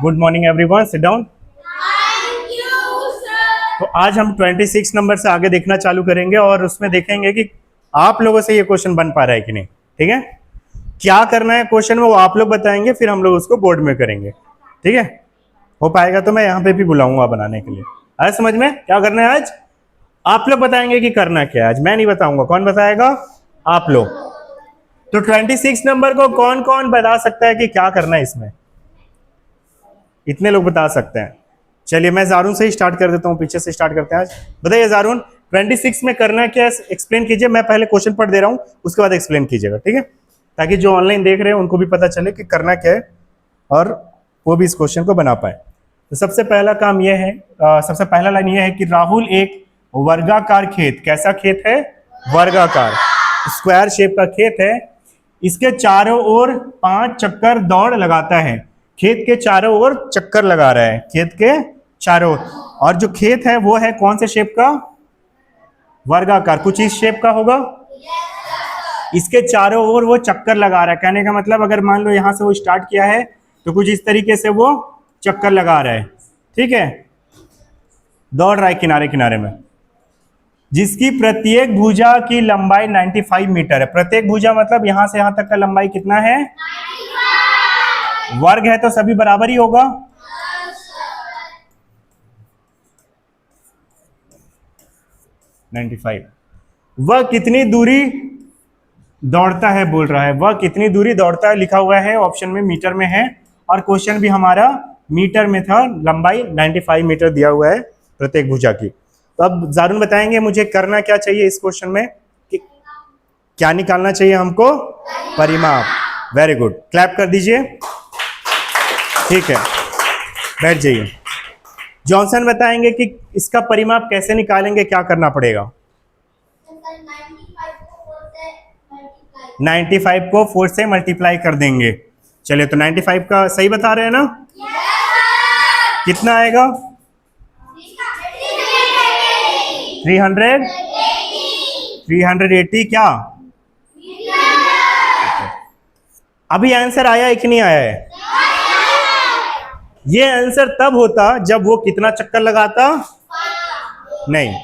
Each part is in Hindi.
Good morning everyone, sit down. तो आज हम 26 नंबर से आगे देखना चालू करेंगे और उसमें देखेंगे कि आप लोगों से ये क्वेश्चन बन पा रहा है कि नहीं। ठीक है, क्या करना है क्वेश्चन में वो आप लोग बताएंगे, फिर हम लोग उसको बोर्ड में करेंगे। ठीक है, हो पाएगा तो मैं यहाँ पे भी बुलाऊंगा बनाने के लिए। आया समझ में क्या करना है? आज आप लोग बताएंगे कि करना क्या है। आज मैं नहीं बताऊंगा, कौन बताएगा? आप लोग। तो 26 नंबर को कौन कौन बता सकता है कि क्या करना है इसमें? इतने लोग बता सकते हैं। चलिए मैं जारून से ही स्टार्ट कर देता हूँ, पीछे से स्टार्ट करते हैं। आज बताइए जारून, 26 में करना क्या है एक्सप्लेन कीजिए। मैं पहले क्वेश्चन पढ़ दे रहा हूँ, उसके बाद एक्सप्लेन कीजिएगा। ठीक है, ताकि जो ऑनलाइन देख रहे हैं उनको भी पता चले कि करना क्या है और वो भी इस क्वेश्चन को बना पाए। तो सबसे पहला काम यह है, सबसे पहला लाइन यह है कि राहुल एक वर्गाकार खेत, कैसा खेत है? वर्गाकार, स्क्वायर शेप का खेत है। इसके चारों ओर 5 चक्कर दौड़ लगाता है। खेत के चारों ओर चक्कर लगा रहा है, खेत के चारों। और जो खेत है वो है कौन से शेप का? वर्गाकार, कुछ इस शेप का होगा। इसके चारों ओर वो चक्कर लगा रहा है, कहने का मतलब अगर मान लो यहां से वो स्टार्ट किया है तो कुछ इस तरीके से वो चक्कर लगा रहा है। ठीक है, दौड़ रहा है किनारे किनारे में, जिसकी प्रत्येक भुजा की लंबाई 95 मीटर है। प्रत्येक भुजा मतलब यहां से यहां तक का लंबाई कितना है? 95। वर्ग है तो सभी बराबर ही होगा। 95। वह कितनी दूरी दौड़ता है बोल रहा है, वह कितनी दूरी दौड़ता है लिखा हुआ है ऑप्शन में, मीटर में है। और क्वेश्चन भी हमारा मीटर में था, लंबाई 95 मीटर दिया हुआ है प्रत्येक भुजा की। तो अब जारून बताएंगे मुझे करना क्या चाहिए इस क्वेश्चन में, कि क्या निकालना चाहिए हमको? परिमाप। वेरी गुड, क्लैप कर दीजिए। ठीक है, बैठ जाइए। जॉनसन बताएंगे कि इसका परिमाप कैसे निकालेंगे, क्या करना पड़ेगा? 95 को 4 से मल्टीप्लाई कर देंगे। चलिए, तो 95 का सही बता रहे हैं ना? कितना आएगा? 380 क्या? अभी आंसर आया है कि नहीं आया है? ये आंसर तब होता जब वो कितना चक्कर लगाता? नहीं,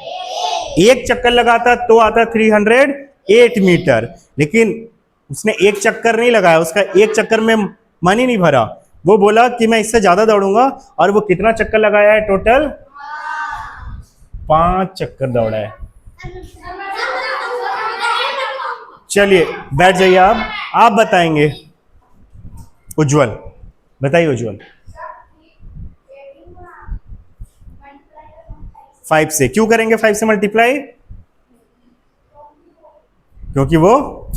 एक चक्कर लगाता तो आता 308 मीटर। लेकिन उसने एक चक्कर नहीं लगाया, उसका एक चक्कर में मन ही नहीं भरा। वो बोला कि मैं इससे ज्यादा दौड़ूंगा, और वो कितना चक्कर लगाया है? टोटल 5 चक्कर दौड़ा है। चलिए बैठ जाइए। आप बताएंगे। उज्जवल बताइए। उज्जवल 5 से क्यों करेंगे? 5 से मल्टीप्लाई क्योंकि वो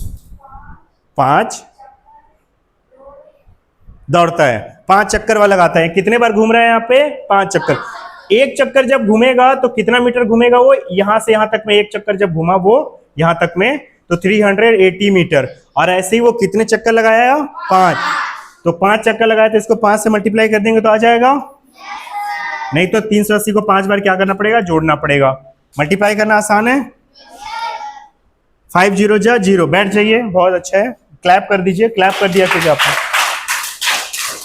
5 दौड़ता है, 5 चक्कर वाला लगाता है। कितने बार घूम रहा है यहाँ पे? 5 चक्कर। एक चक्कर जब घूमेगा तो कितना मीटर घूमेगा वो? यहां से यहां तक में एक चक्कर जब घूमा वो यहां तक में, तो 380 मीटर। और ऐसे ही वो कितने चक्कर लगाया? 5। तो 5 चक्कर लगाया, तो इसको 5 से मल्टीप्लाई कर देंगे तो आ जाएगा। नहीं तो 380 को 5 बार क्या करना पड़ेगा? जोड़ना पड़ेगा। मल्टीप्लाई करना आसान है। 5 0 जा 0। बैठ जाइए, बहुत अच्छा है। क्लैप कर दीजिए। क्लैप कर दिया कीजिए आपने।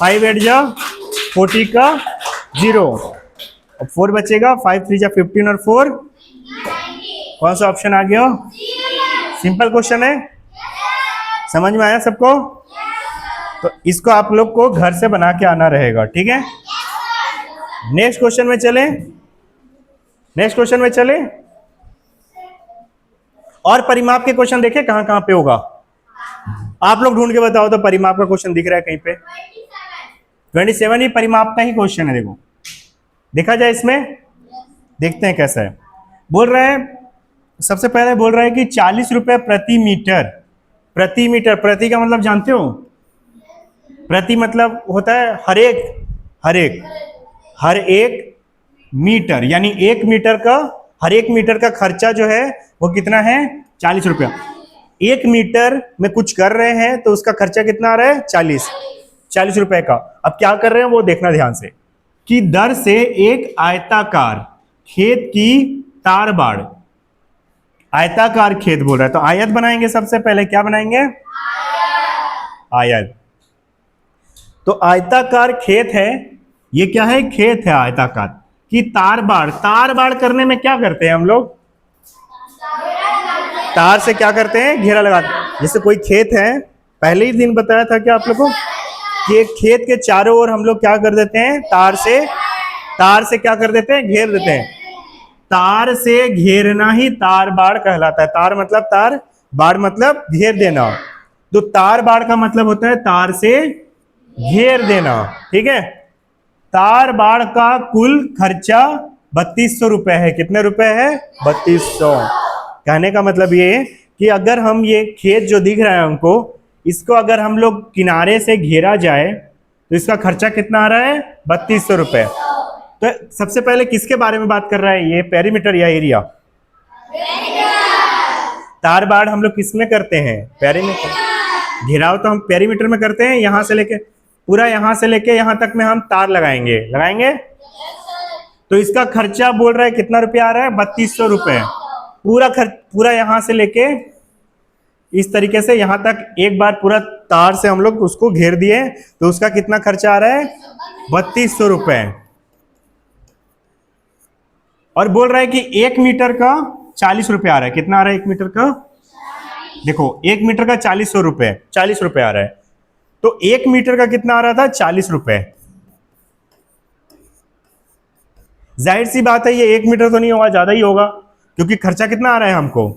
5 8 जा 40 का 0, और 4 बचेगा। 5 3 जा 15 और 4 कौन सा ऑप्शन आ गया? सिंपल क्वेश्चन है, समझ में आया सबको? तो इसको आप लोग को घर से बना के आना रहेगा। ठीक है, नेक्स्ट क्वेश्चन में चले। नेक्स्ट क्वेश्चन में चले। और परिमाप के क्वेश्चन देखे कहां कहां पे होगा? आप लोग ढूंढ के बताओ तो परिमाप का क्वेश्चन दिख रहा है कहीं पे? 27 ही परिमाप का ही क्वेश्चन है। देखो, देखा जाए इसमें, देखते हैं कैसा है। बोल रहा है, सबसे पहले बोल रहा है कि 40 रुपए प्रति मीटर। प्रति मीटर, प्रति का मतलब जानते हो? प्रति मतलब होता है हर एक मीटर, यानी 1 मीटर का, हर 1 मीटर का खर्चा जो है वो कितना है? 40 रुपया। 1 मीटर में कुछ कर रहे हैं तो उसका खर्चा कितना आ रहा है? 40 रुपए का। अब क्या कर रहे हैं वो देखना ध्यान से, कि दर से एक आयताकार खेत की तार बाड़, आयताकार खेत बोल रहा है तो आयत बनाएंगे। सबसे पहले क्या बनाएंगे? आयत। तो आयताकार खेत है, ये क्या है, खेत है आयताकार। कि तार बाड़ करने में क्या करते हैं हम लोग, तार से क्या करते हैं, घेरा लगाते हैं। जैसे कोई खेत है, पहले ही दिन बताया था कि आप लोगों को कि एक खेत के चारों ओर हम लोग क्या कर देते हैं, तार से क्या कर देते हैं, घेर देते हैं। तार से घेरना ही तार बाड़ कहलाता है। तार मतलब तार, बाड़ मतलब घेर देना। तो तार बाड़ का मतलब होता है तार से घेर देना, ठीक है। तार बाड़ का कुल खर्चा 3200 रुपए है। कितने रुपए है, 3200। कहने का मतलब ये कि अगर हम ये खेत जो दिख रहा है हमको, इसको अगर हम लोग किनारे से घेरा जाए तो इसका खर्चा कितना आ रहा है, 3200 रुपए। तो सबसे पहले किसके बारे में बात कर रहा है, ये पेरीमीटर या एरिया। तार बाड़ हम लोग किस में करते हैं, पेरीमीटर। घेराव तो हम पेरीमीटर में करते हैं। यहां से लेके पूरा, यहां से लेके यहां तक में हम तार लगाएंगे। तो इसका खर्चा बोल रहा है कितना रुपया आ रहा है, 3200 रुपए। पूरा यहां से लेके इस तरीके से यहां तक एक बार पूरा तार से हम लोग उसको घेर दिए, तो उसका कितना खर्चा आ रहा है, 3200 रुपए। और बोल रहा है कि 1 मीटर का 40 रुपए आ रहा है। कितना आ रहा है 1 मीटर का, देखो 1 मीटर का 40 रुपए आ रहा है। तो 1 मीटर का कितना आ रहा था, 40 रुपए। जाहिर सी बात है ये 1 मीटर तो नहीं होगा, ज्यादा ही होगा, क्योंकि खर्चा कितना आ रहा है हमको,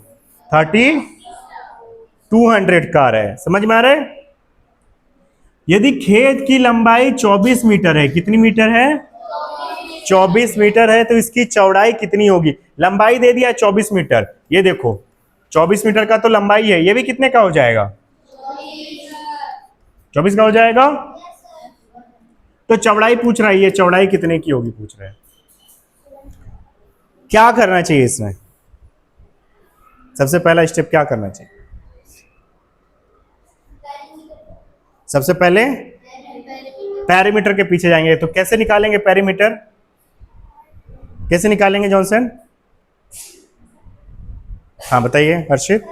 3200 का आ रहा है। समझ में आ रहा है। यदि खेत की लंबाई 24 मीटर है, कितनी मीटर है, 24 मीटर है, तो इसकी चौड़ाई कितनी होगी। लंबाई दे दिया 24 मीटर, ये देखो 24 मीटर का तो लंबाई है, ये भी कितने का हो जाएगा, 24 का हो जाएगा। तो चौड़ाई पूछ रहा है, ये चौड़ाई कितने की होगी पूछ रहा है। क्या करना चाहिए इसमें, सबसे पहला स्टेप क्या करना चाहिए, सबसे पहले पेरीमीटर के पीछे जाएंगे। तो कैसे निकालेंगे पेरीमीटर, कैसे निकालेंगे जॉनसन, हाँ बताइए हर्षित।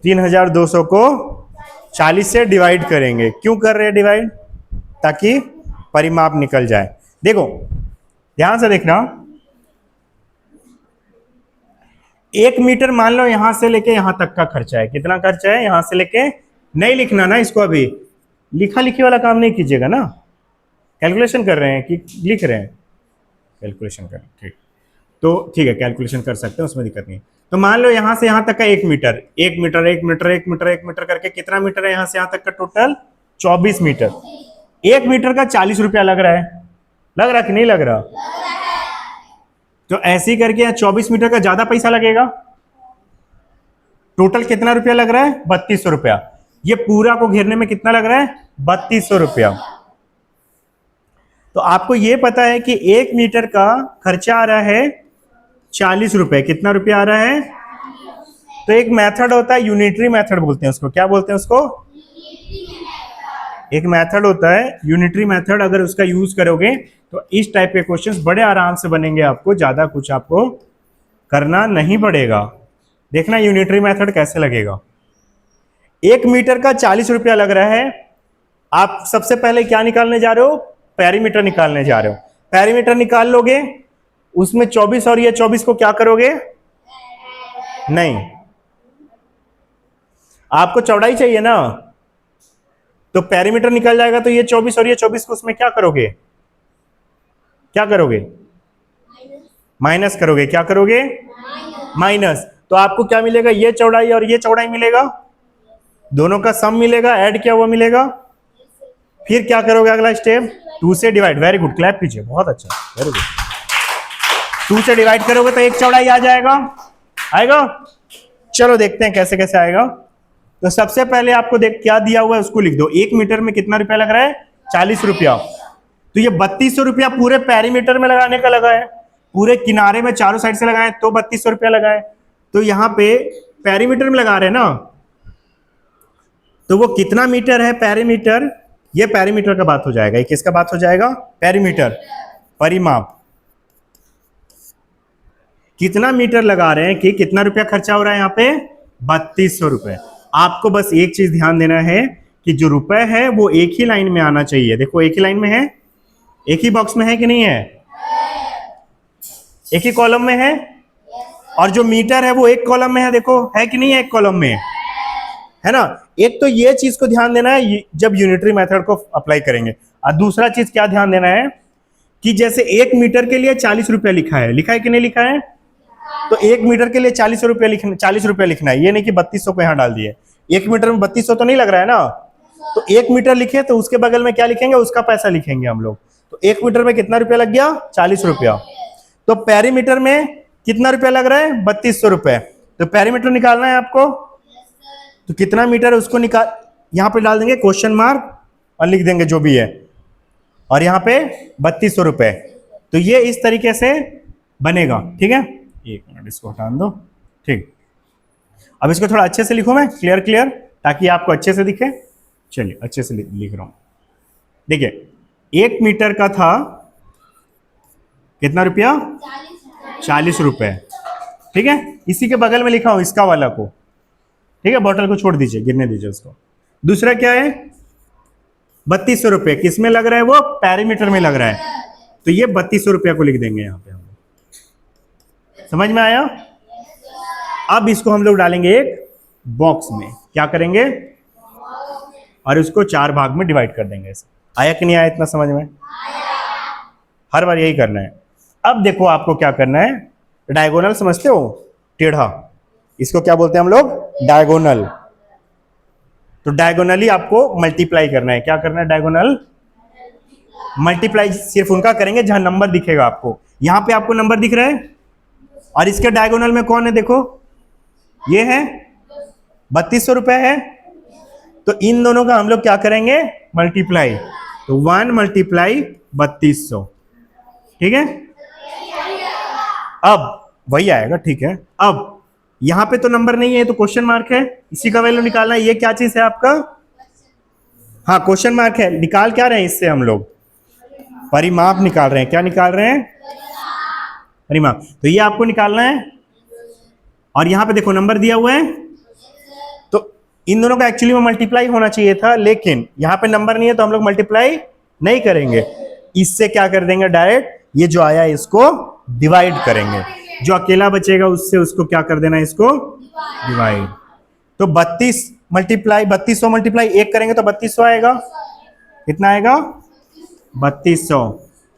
3200 को 40 से डिवाइड करेंगे। क्यों कर रहे हैं डिवाइड, ताकि परिमाप निकल जाए। देखो ध्यान से देखना, 1 मीटर मान लो यहां से लेके यहां तक का खर्चा है। कितना खर्चा है, यहां से लेके, नहीं लिखना ना इसको, अभी लिखा लिखी वाला काम नहीं कीजिएगा ना। कैलकुलेशन कर रहे हैं कि लिख रहे हैं, कैलकुलेशन कर, ठीक। तो ठीक है, कैलकुलेशन कर सकते हैं, उसमें दिक्कत नहीं। तो मान लो यहां से यहां तक का 1 metre, 1 metre 1 metre 1 metre 1 metre करके कितना मीटर है यहां से यहां तक का, टोटल 24 मीटर। 1 मीटर का 40 रुपया लग रहा है, लग रहा कि नहीं लग रहा। तो ऐसे ही करके यहाँ 24 मीटर का ज्यादा पैसा लगेगा। टोटल कितना रुपया लग रहा है, 3200 रुपया। ये पूरा को घेरने में कितना लग रहा है, 3200 रुपया। तो आपको ये पता है कि 1 मीटर का खर्चा आ रहा है 40 रुपए। कितना रुपया आ रहा है, तो एक मेथड होता है, यूनिटरी मेथड बोलते हैं उसको। क्या बोलते हैं उसको, एक मेथड होता है यूनिटरी मेथड। अगर उसका यूज करोगे तो इस टाइप के क्वेश्चंस बड़े आराम से बनेंगे, आपको ज्यादा कुछ आपको करना नहीं पड़ेगा। देखना यूनिटरी मेथड कैसे लगेगा। 1 मीटर का 40 रुपया लग रहा है। आप सबसे पहले क्या निकालने जा रहे हो, पेरीमीटर निकालने जा रहे हो। पेरीमीटर निकाल लोगे, उसमें 24 और ये 24 को क्या करोगे, नहीं, आपको चौड़ाई चाहिए ना, तो पेरीमीटर निकल जाएगा। तो ये 24 और ये 24 को उसमें क्या करोगे, क्या करोगे, माइनस करोगे। क्या करोगे, माइनस। तो आपको क्या मिलेगा, ये चौड़ाई और ये चौड़ाई मिलेगा, दोनों का सम मिलेगा, ऐड किया हुआ मिलेगा। फिर क्या करोगे, अगला स्टेप 2 से डिवाइड। वेरी गुड, क्लैप कीजिए, बहुत अच्छा, वेरी गुड। 2 से डिवाइड करोगे तो एक चौड़ाई आ जाएगा, आएगा। चलो देखते हैं कैसे कैसे आएगा। तो सबसे पहले आपको देख क्या दिया हुआ है उसको लिख दो। 1 मीटर में कितना रुपया लग रहा है, 40 रुपया। तो ये 3200 रुपया पूरे पेरीमीटर में लगाने का लगा है, पूरे किनारे में चारों साइड से लगाए तो 3200 रुपया लगा है। तो यहाँ पे पेरीमीटर में लगा रहे हैं ना, तो वो कितना मीटर है पेरीमीटर, ये पेरीमीटर का बात हो जाएगा। ये किसका बात हो जाएगा, पेरीमीटर, परिमाप। कितना मीटर लगा रहे हैं कि कितना रुपया खर्चा हो रहा है यहाँ पे, 3200 रुपए। आपको बस एक चीज ध्यान देना है कि जो रुपए है वो एक ही लाइन में आना चाहिए। देखो एक ही लाइन में है, एक ही बॉक्स में है कि नहीं है, एक ही कॉलम में है। और जो मीटर है वो एक कॉलम में है, देखो है कि नहीं है, एक कॉलम में है ना। एक तो ये चीज को ध्यान देना है जब यूनिटरी मेथड को अप्लाई करेंगे। और दूसरा चीज क्या ध्यान देना है कि जैसे 1 मीटर के लिए 40 रुपया लिखा है, लिखा है कि नहीं लिखा है, तो 1 मीटर के लिए 40 रुपया लिखना, 40 रुपया लिखना है। ये नहीं कि 3200 को यहाँ डाल दिए, 1 मीटर में 3200 तो नहीं लग रहा है ना। तो 1 मीटर लिखे तो उसके बगल में क्या लिखेंगे, उसका पैसा लिखेंगे हम लोग। तो 1 मीटर में कितना रुपया लग गया, 40 रुपया। तो पेरीमीटर में कितना रुपया लग रहा है, 3200 रुपए। तो पेरीमीटर निकालना है आपको, तो कितना मीटर है उसको निकाल, यहां पे डाल देंगे क्वेश्चन मार्क और लिख देंगे जो भी है, और यहाँ पे 3200 रुपए। तो ये इस तरीके से बनेगा, ठीक है। एक मिनट इसको हटा दो, ठीक। अब इसको थोड़ा अच्छे से लिखूं मैं, क्लियर क्लियर, ताकि आपको अच्छे से दिखे। चलिए अच्छे से लिख रहा हूं। देखिए 1 मीटर का था कितना रुपया, 40 रुपए, ठीक है। इसी के बगल में लिखा हूं इसका वाला को, ठीक है। बॉटल को छोड़ दीजिए, गिरने दीजिए उसको। दूसरा क्या है, 3200 रुपए, किस में लग रहा है, वो पेरीमीटर में लग रहा है। तो ये 3200 रुपया को लिख देंगे यहां पे हम लोग। समझ में आया। अब इसको हम लोग डालेंगे एक बॉक्स में, क्या करेंगे, और उसको 4 भाग में डिवाइड कर देंगे। आया कि नहीं आया, इतना समझ में, हर बार यही करना है। अब देखो आपको क्या करना है, डायगोनल समझते हो, टेढ़ा, इसको क्या बोलते हैं हम लोग, डायगोनल। तो डायगोनली आपको मल्टीप्लाई करना है। क्या करना है, डायगोनल मल्टीप्लाई सिर्फ उनका करेंगे जहां नंबर दिखेगा आपको। यहां पे आपको नंबर दिख रहा है, और इसके डायगोनल में कौन है, देखो ये है 3200 रुपए है। तो इन दोनों का हम लोग क्या करेंगे, मल्टीप्लाई। तो 1 मल्टीप्लाई 3200, ठीक है। अब वही आएगा, ठीक है। अब यहां पे तो नंबर नहीं है, तो क्वेश्चन मार्क है, इसी का वैल्यू निकालना है। ये क्या चीज है आपका, हाँ क्वेश्चन मार्क है। निकाल क्या रहे हैं इससे हम लोग, परिमाप निकाल रहे हैं। क्या निकाल रहे हैं, परिमाप। तो ये आपको निकालना है, और यहां पे देखो नंबर दिया हुआ है। तो इन दोनों का एक्चुअली में मल्टीप्लाई होना चाहिए था, लेकिन यहां पे नंबर नहीं है तो हम लोग मल्टीप्लाई नहीं करेंगे। इससे क्या कर देंगे, डायरेक्ट ये जो आया इसको डिवाइड करेंगे। जो अकेला बचेगा उससे उसको क्या कर देना, इसको डिवाइड। तो 32 मल्टीप्लाई 3200 मल्टीप्लाई 1 करेंगे तो 3200 आएगा। कितना आएगा, 3200,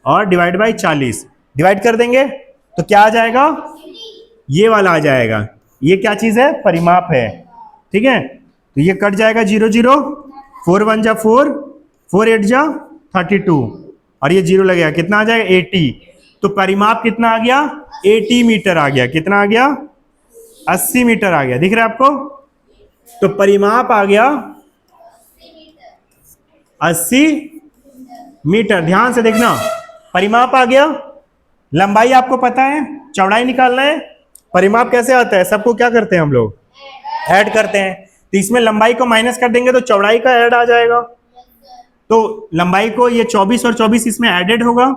और डिवाइड बाई 40, डिवाइड कर देंगे तो क्या आ जाएगा, ये वाला आ जाएगा। ये क्या चीज है, परिमाप है, ठीक है। तो ये कट जाएगा 0 0, 4 1 जा 4, 4 8 जा 32, और ये 0 लगेगा, कितना आ जाएगा 80। तो परिमाप कितना आ गया, 80 मीटर आ गया। कितना आ गया, 80 मीटर आ गया। दिख रहा है आपको। तो परिमाप आ गया 80 मीटर। ध्यान से देखना, परिमाप आ गया। लंबाई आपको पता है, चौड़ाई निकालना है। परिमाप कैसे आता है, सबको क्या करते हैं हम लोग, ऐड करते हैं। तो इसमें लंबाई को माइनस कर देंगे तो चौड़ाई का ऐड आ जाएगा। तो लंबाई को ये 24 और 24 इसमें एडेड होगा,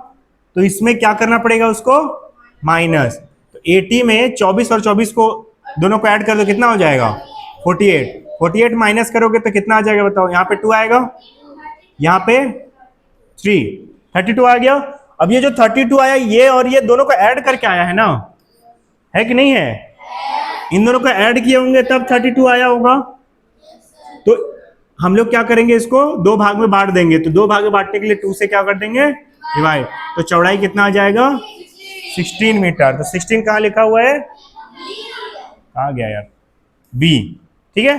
तो इसमें क्या करना पड़ेगा, उसको माइनस। तो 80 में 24 और 24 को दोनों को ऐड कर दो, कितना हो जाएगा 48। 48 माइनस करोगे तो कितना आ जाएगा, बताओ। यहाँ पे 2 आएगा, यहाँ पे 3, 32 आ गया। अब ये जो 32 आया, ये और ये दोनों को ऐड करके आया है ना, है कि नहीं है। इन दोनों को ऐड किए होंगे तब 32 आया होगा। तो हम लोग क्या करेंगे, इसको 2 भाग में बांट देंगे। तो 2 भाग में बांटने के लिए 2 से क्या कर देंगे, डिवाइड। तो चौड़ाई कितना आ जाएगा, 16 मीटर। तो 16 कहाँ लिखा हुआ है, आ गया यार, बी, ठीक है,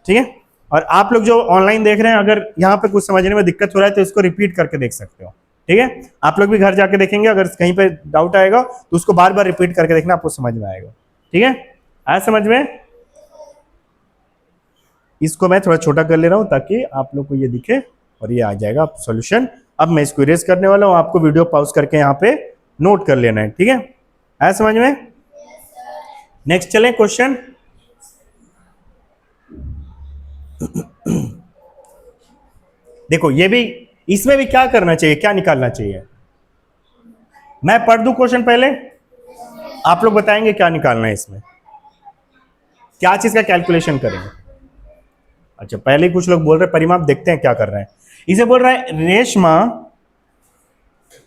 ठीक है। और आप लोग जो ऑनलाइन देख रहे हैं, अगर यहाँ पे कुछ समझने में दिक्कत हो रहा है तो इसको रिपीट करके देख सकते हो, ठीक है। आप लोग भी घर जाके देखेंगे, अगर कहीं पे डाउट आएगा तो उसको बार बार रिपीट करके देखना, आपको समझ में आएगा, ठीक है। आया समझ में। इसको मैं थोड़ा छोटा कर ले रहा हूं ताकि आप लोग को ये दिखे, और ये आ जाएगा सॉल्यूशन। अब मैं इसको इरेज करने वाला हूं, आपको वीडियो पॉज करके यहाँ पे नोट कर लेना है, ठीक है। आया समझ में। नेक्स्ट चलें क्वेश्चन। देखो ये भी, इसमें भी क्या करना चाहिए, क्या निकालना चाहिए। मैं पढ़ दूं क्वेश्चन पहले, आप लोग बताएंगे क्या निकालना है इसमें, क्या चीज का कैलकुलेशन करेंगे। अच्छा, पहले ही कुछ लोग बोल रहे हैं परिमाप, देखते हैं क्या कर रहे हैं। इसे बोल रहा है रेशमा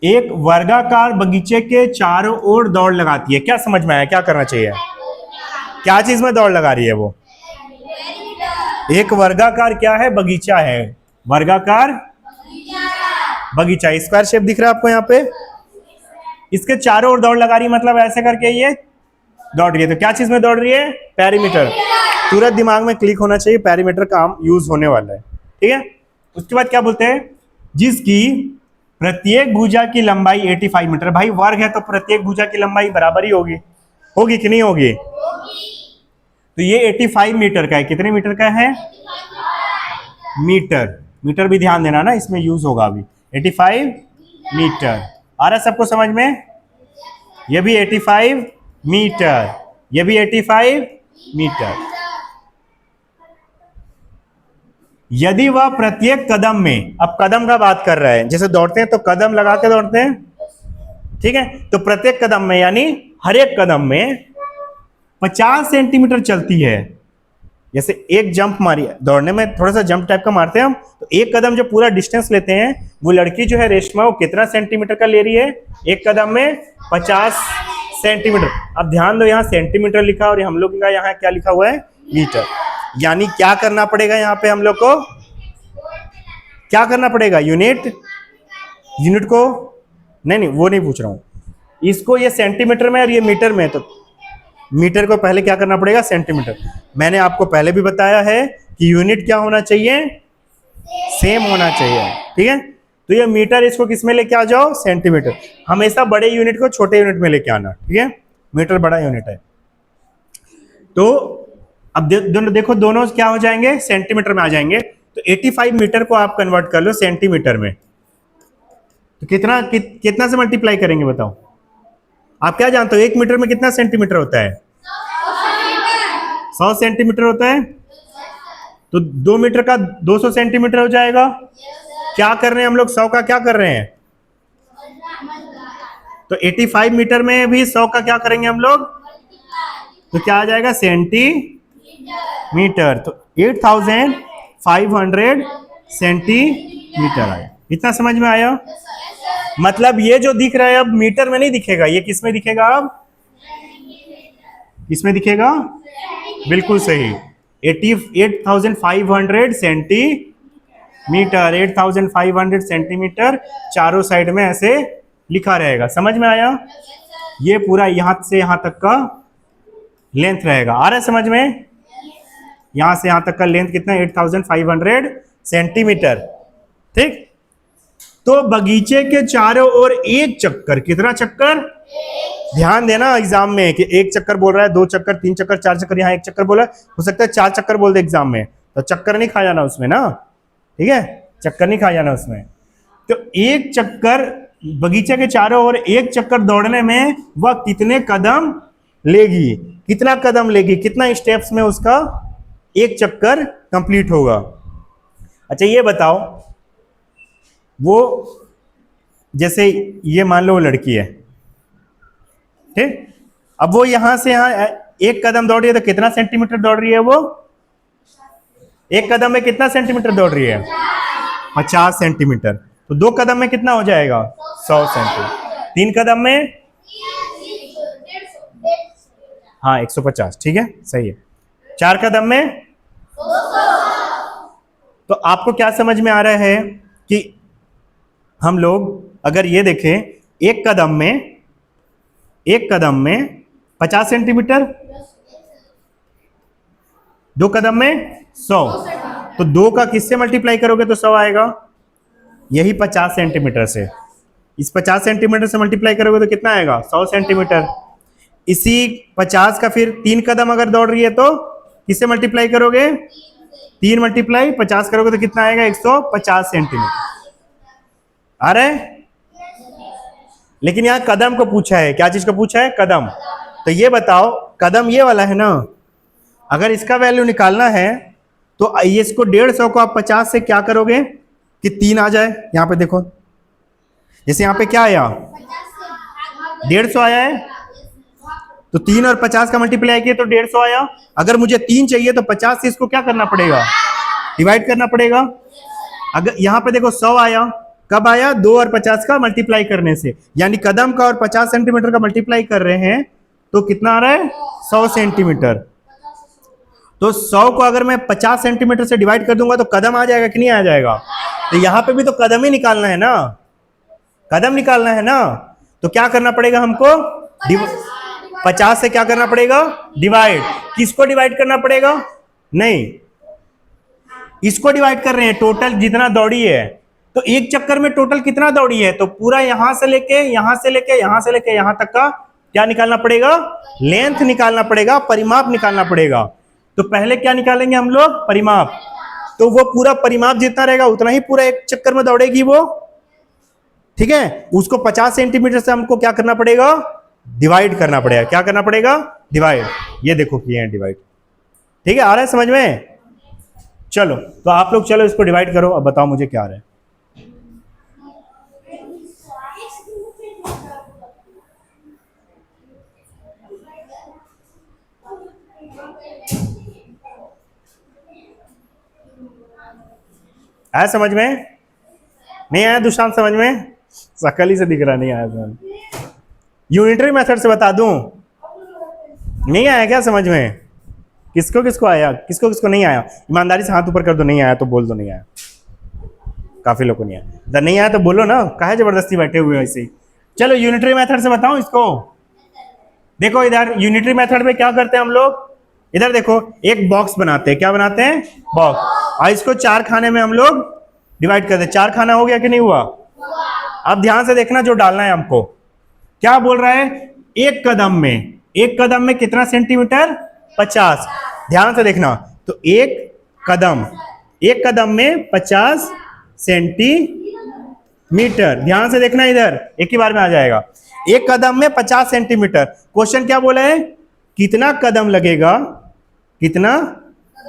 एक वर्गाकार बगीचे के चारों ओर दौड़ लगाती है। क्या समझ में आया, क्या करना चाहिए? क्या चीज में दौड़ लगा रही है वो? एक वर्गाकार क्या है? बगीचा है, वर्गाकार बगीचा। स्क्वायर शेप दिख रहा है आपको यहाँ पे, इसके चारों ओर दौड़ लगा रही है, मतलब ऐसे करके ये दौड़ रही है। तो क्या चीज में दौड़ रही है? पेरीमीटर। तुरंत दिमाग में क्लिक होना चाहिए, पेरीमीटर का यूज होने वाला है, ठीक है। उसके बाद क्या बोलते हैं? जिसकी प्रत्येक भुजा की लंबाई 85 मीटर। भाई वर्ग है तो प्रत्येक भुजा की लंबाई बराबर ही होगी, होगी कि नहीं होगी? तो ये 85 मीटर का है। कितने मीटर का है? मीटर। मीटर भी ध्यान देना ना, इसमें यूज होगा अभी। 85 मीटर आ रहा है सबको समझ में? ये भी 85 मीटर, ये भी 85 मीटर। यदि वह प्रत्येक कदम में, अब कदम का बात कर रहा है, जैसे दौड़ते हैं तो कदम लगा के दौड़ते हैं, ठीक है। तो प्रत्येक कदम में यानी हर एक कदम में 50 सेंटीमीटर चलती है। जैसे एक जंप मारी, दौड़ने में थोड़ा सा जंप टाइप का मारते हैं हम, तो एक कदम जो पूरा डिस्टेंस लेते हैं, वो लड़की जो है रेशमा, वो कितना सेंटीमीटर का ले रही है? एक कदम में 50 सेंटीमीटर। अब ध्यान दो, यहाँ सेंटीमीटर लिखा और हम लोग का यहाँ क्या लिखा हुआ है? मीटर। यानी क्या करना पड़ेगा यहाँ पे हम लोग को? क्या करना पड़ेगा? यूनिट को नहीं, वो नहीं पूछ रहा हूं, इसको ये सेंटीमीटर में और ये मीटर में, तो मीटर को पहले क्या करना पड़ेगा? सेंटीमीटर। मैंने आपको पहले भी बताया है कि यूनिट क्या होना चाहिए? सेम होना चाहिए, ठीक है। तो ये मीटर, इसको किस में लेके आ जाओ? सेंटीमीटर। हमेशा बड़े यूनिट को छोटे यूनिट में लेके आना, ठीक है। मीटर बड़ा यूनिट है। तो अब देखो दोनों क्या हो जाएंगे? सेंटीमीटर में आ जाएंगे। तो 85 मीटर को आप कन्वर्ट कर लो सेंटीमीटर में, तो कितना से मल्टीप्लाई करेंगे बताओ? आप क्या जानते हो 1 मीटर में कितना सेंटीमीटर होता है? 100 सेंटीमीटर होता है। तो 2 मीटर का 200 सेंटीमीटर हो जाएगा। क्या कर रहे हैं हम लोग? 100 का क्या कर रहे हैं? तो 85 मीटर में भी 100 का क्या करेंगे हम लोग? तो क्या आ जाएगा? सेंटीमीटर। तो 8500 सेंटीमीटर आया। इतना समझ में आया? मतलब ये जो दिख रहा है अब मीटर में नहीं दिखेगा, ये किस में दिखेगा? अब किसमें दिखेगा? बिल्कुल सही, 8500 सेंटीमीटर। 8500 सेंटीमीटर चारों साइड में ऐसे लिखा रहेगा। समझ में आया? ये पूरा यहां से यहां तक का लेंथ रहेगा। आ रहा है समझ में? यहां से यहां तक का लेंथ कितना? 8500 सेंटीमीटर, ठीक। तो बगीचे के चारों ओर एक चक्कर, कितना चक्कर? ध्यान देना एग्जाम में कि एक चक्कर बोल रहा है, 2 चक्कर, 3 चक्कर, 4 चक्कर, यहाँ एक चक्कर बोला, हो सकता है 4 चक्कर बोल दे एग्जाम में, तो चक्कर नहीं खा जाना उसमें ना, ठीक है। चक्कर नहीं खा जाना उसमें। तो एक चक्कर बगीचे के चारों ओर एक चक्कर दौड़ने में वह कितने कदम लेगी? कितना कदम लेगी? कितना स्टेप्स में उसका एक चक्कर कंप्लीट होगा? अच्छा ये बताओ, वो जैसे ये मान लो वो लड़की है, ठीक। अब वो यहां से यहां एक कदम दौड़ रही है, तो कितना सेंटीमीटर दौड़ रही है वो? एक कदम में कितना सेंटीमीटर दौड़ रही है? 50 सेंटीमीटर। तो 2 कदम में कितना हो जाएगा? 100 सेंटीमीटर। 3 कदम में हाँ 150, ठीक है, सही है। 4 कदम में, तो आपको क्या समझ में आ रहा है कि हम लोग अगर ये देखें, एक कदम में 50 सेंटीमीटर, 2 कदम में 100, तो 2 का किससे मल्टीप्लाई करोगे तो 100 आएगा? यही 50 सेंटीमीटर से। इस 50 सेंटीमीटर से मल्टीप्लाई करोगे तो कितना आएगा? 100 सेंटीमीटर। इसी 50 का फिर 3 कदम अगर दौड़ रही है तो किससे मल्टीप्लाई करोगे? 3 मल्टीप्लाई 50 करोगे तो कितना आएगा? 150 सेंटीमीटर। आ रहा है? लेकिन यहाँ कदम को पूछा है। क्या चीज को पूछा है? कदम। तो ये बताओ, कदम ये वाला है ना, अगर इसका वैल्यू निकालना है तो इसको 150 को आप 50 से क्या करोगे कि 3 आ जाए। यहाँ पे देखो, जैसे यहाँ पे क्या आया? 150 आया है, तो 3 और 50 का मल्टीप्लाई किया तो 150 आया। अगर मुझे 3 चाहिए तो 50 से इसको क्या करना पड़ेगा? डिवाइड करना पड़ेगा। अगर यहाँ पे देखो 100 आया, कब आया? 2 और 50 का मल्टीप्लाई करने से, यानी कदम का और 50 सेंटीमीटर का मल्टीप्लाई कर रहे हैं तो कितना आ रहा है? 100 सेंटीमीटर। तो 100 को अगर मैं 50 सेंटीमीटर से डिवाइड कर दूंगा तो कदम आ जाएगा कि नहीं आ जाएगा? तो यहाँ पे भी तो कदम ही निकालना है ना, कदम निकालना है ना। तो क्या करना पड़ेगा हमको? 50 से क्या करना पड़ेगा? डिवाइड। किसको डिवाइड करना पड़ेगा? नहीं, इसको डिवाइड कर रहे हैं, टोटल जितना दौड़ी है। तो एक चक्कर में टोटल कितना दौड़ी है? तो पूरा यहां से लेके यहां से लेके यहां से लेके यहां तक का क्या निकालना पड़ेगा? लेंथ निकालना पड़ेगा, परिमाप निकालना पड़ेगा। तो पहले क्या निकालेंगे हम लोग? परिमाप। तो वो पूरा परिमाप जितना रहेगा उतना ही पूरा एक चक्कर में दौड़ेगी वो, ठीक है। उसको 50 सेंटीमीटर से हमको क्या करना पड़ेगा? डिवाइड करना पड़ेगा। क्या करना पड़ेगा? डिवाइड। ये देखो किए हैं डिवाइड, ठीक है। आ रहा है समझ में? चलो तो आप लोग चलो इसको डिवाइड करो, अब बताओ मुझे क्या आ रहा है। आया समझ में? नहीं आया दुष्यंत समझ में? शकल ही से दिख रहा नहीं आया समझ। यूनिटरी मेथड से बता दूं? नहीं आया क्या समझ में? किसको किसको आया, किसको किसको नहीं आया? ईमानदारी से हाथ ऊपर कर दो, नहीं आया तो बोल दो नहीं आया। काफी लोगों को नहीं आया, अगर नहीं आया तो बोलो ना, काहे जबरदस्ती बैठे हुए ऐसे ही। चलो यूनिटरी मेथड से बताऊं इसको। देखो इधर यूनिटरी मेथड में क्या करते हैं हम लोग, इधर देखो एक बॉक्स बनाते हैं। क्या बनाते हैं? बॉक्स। और इसको 4 खाने में हम लोग डिवाइड करते हैं। 4 खाना हो गया कि नहीं हुआ? अब ध्यान से देखना जो डालना है हमको। क्या बोल रहा है? एक कदम में, एक कदम में कितना सेंटीमीटर? 50। ध्यान से देखना, तो एक कदम में 50 सेंटीमीटर। ध्यान से देखना, इधर एक ही बार में आ जाएगा। एक कदम में 50 सेंटीमीटर। क्वेश्चन क्या बोला है? कितना कदम लगेगा, कितना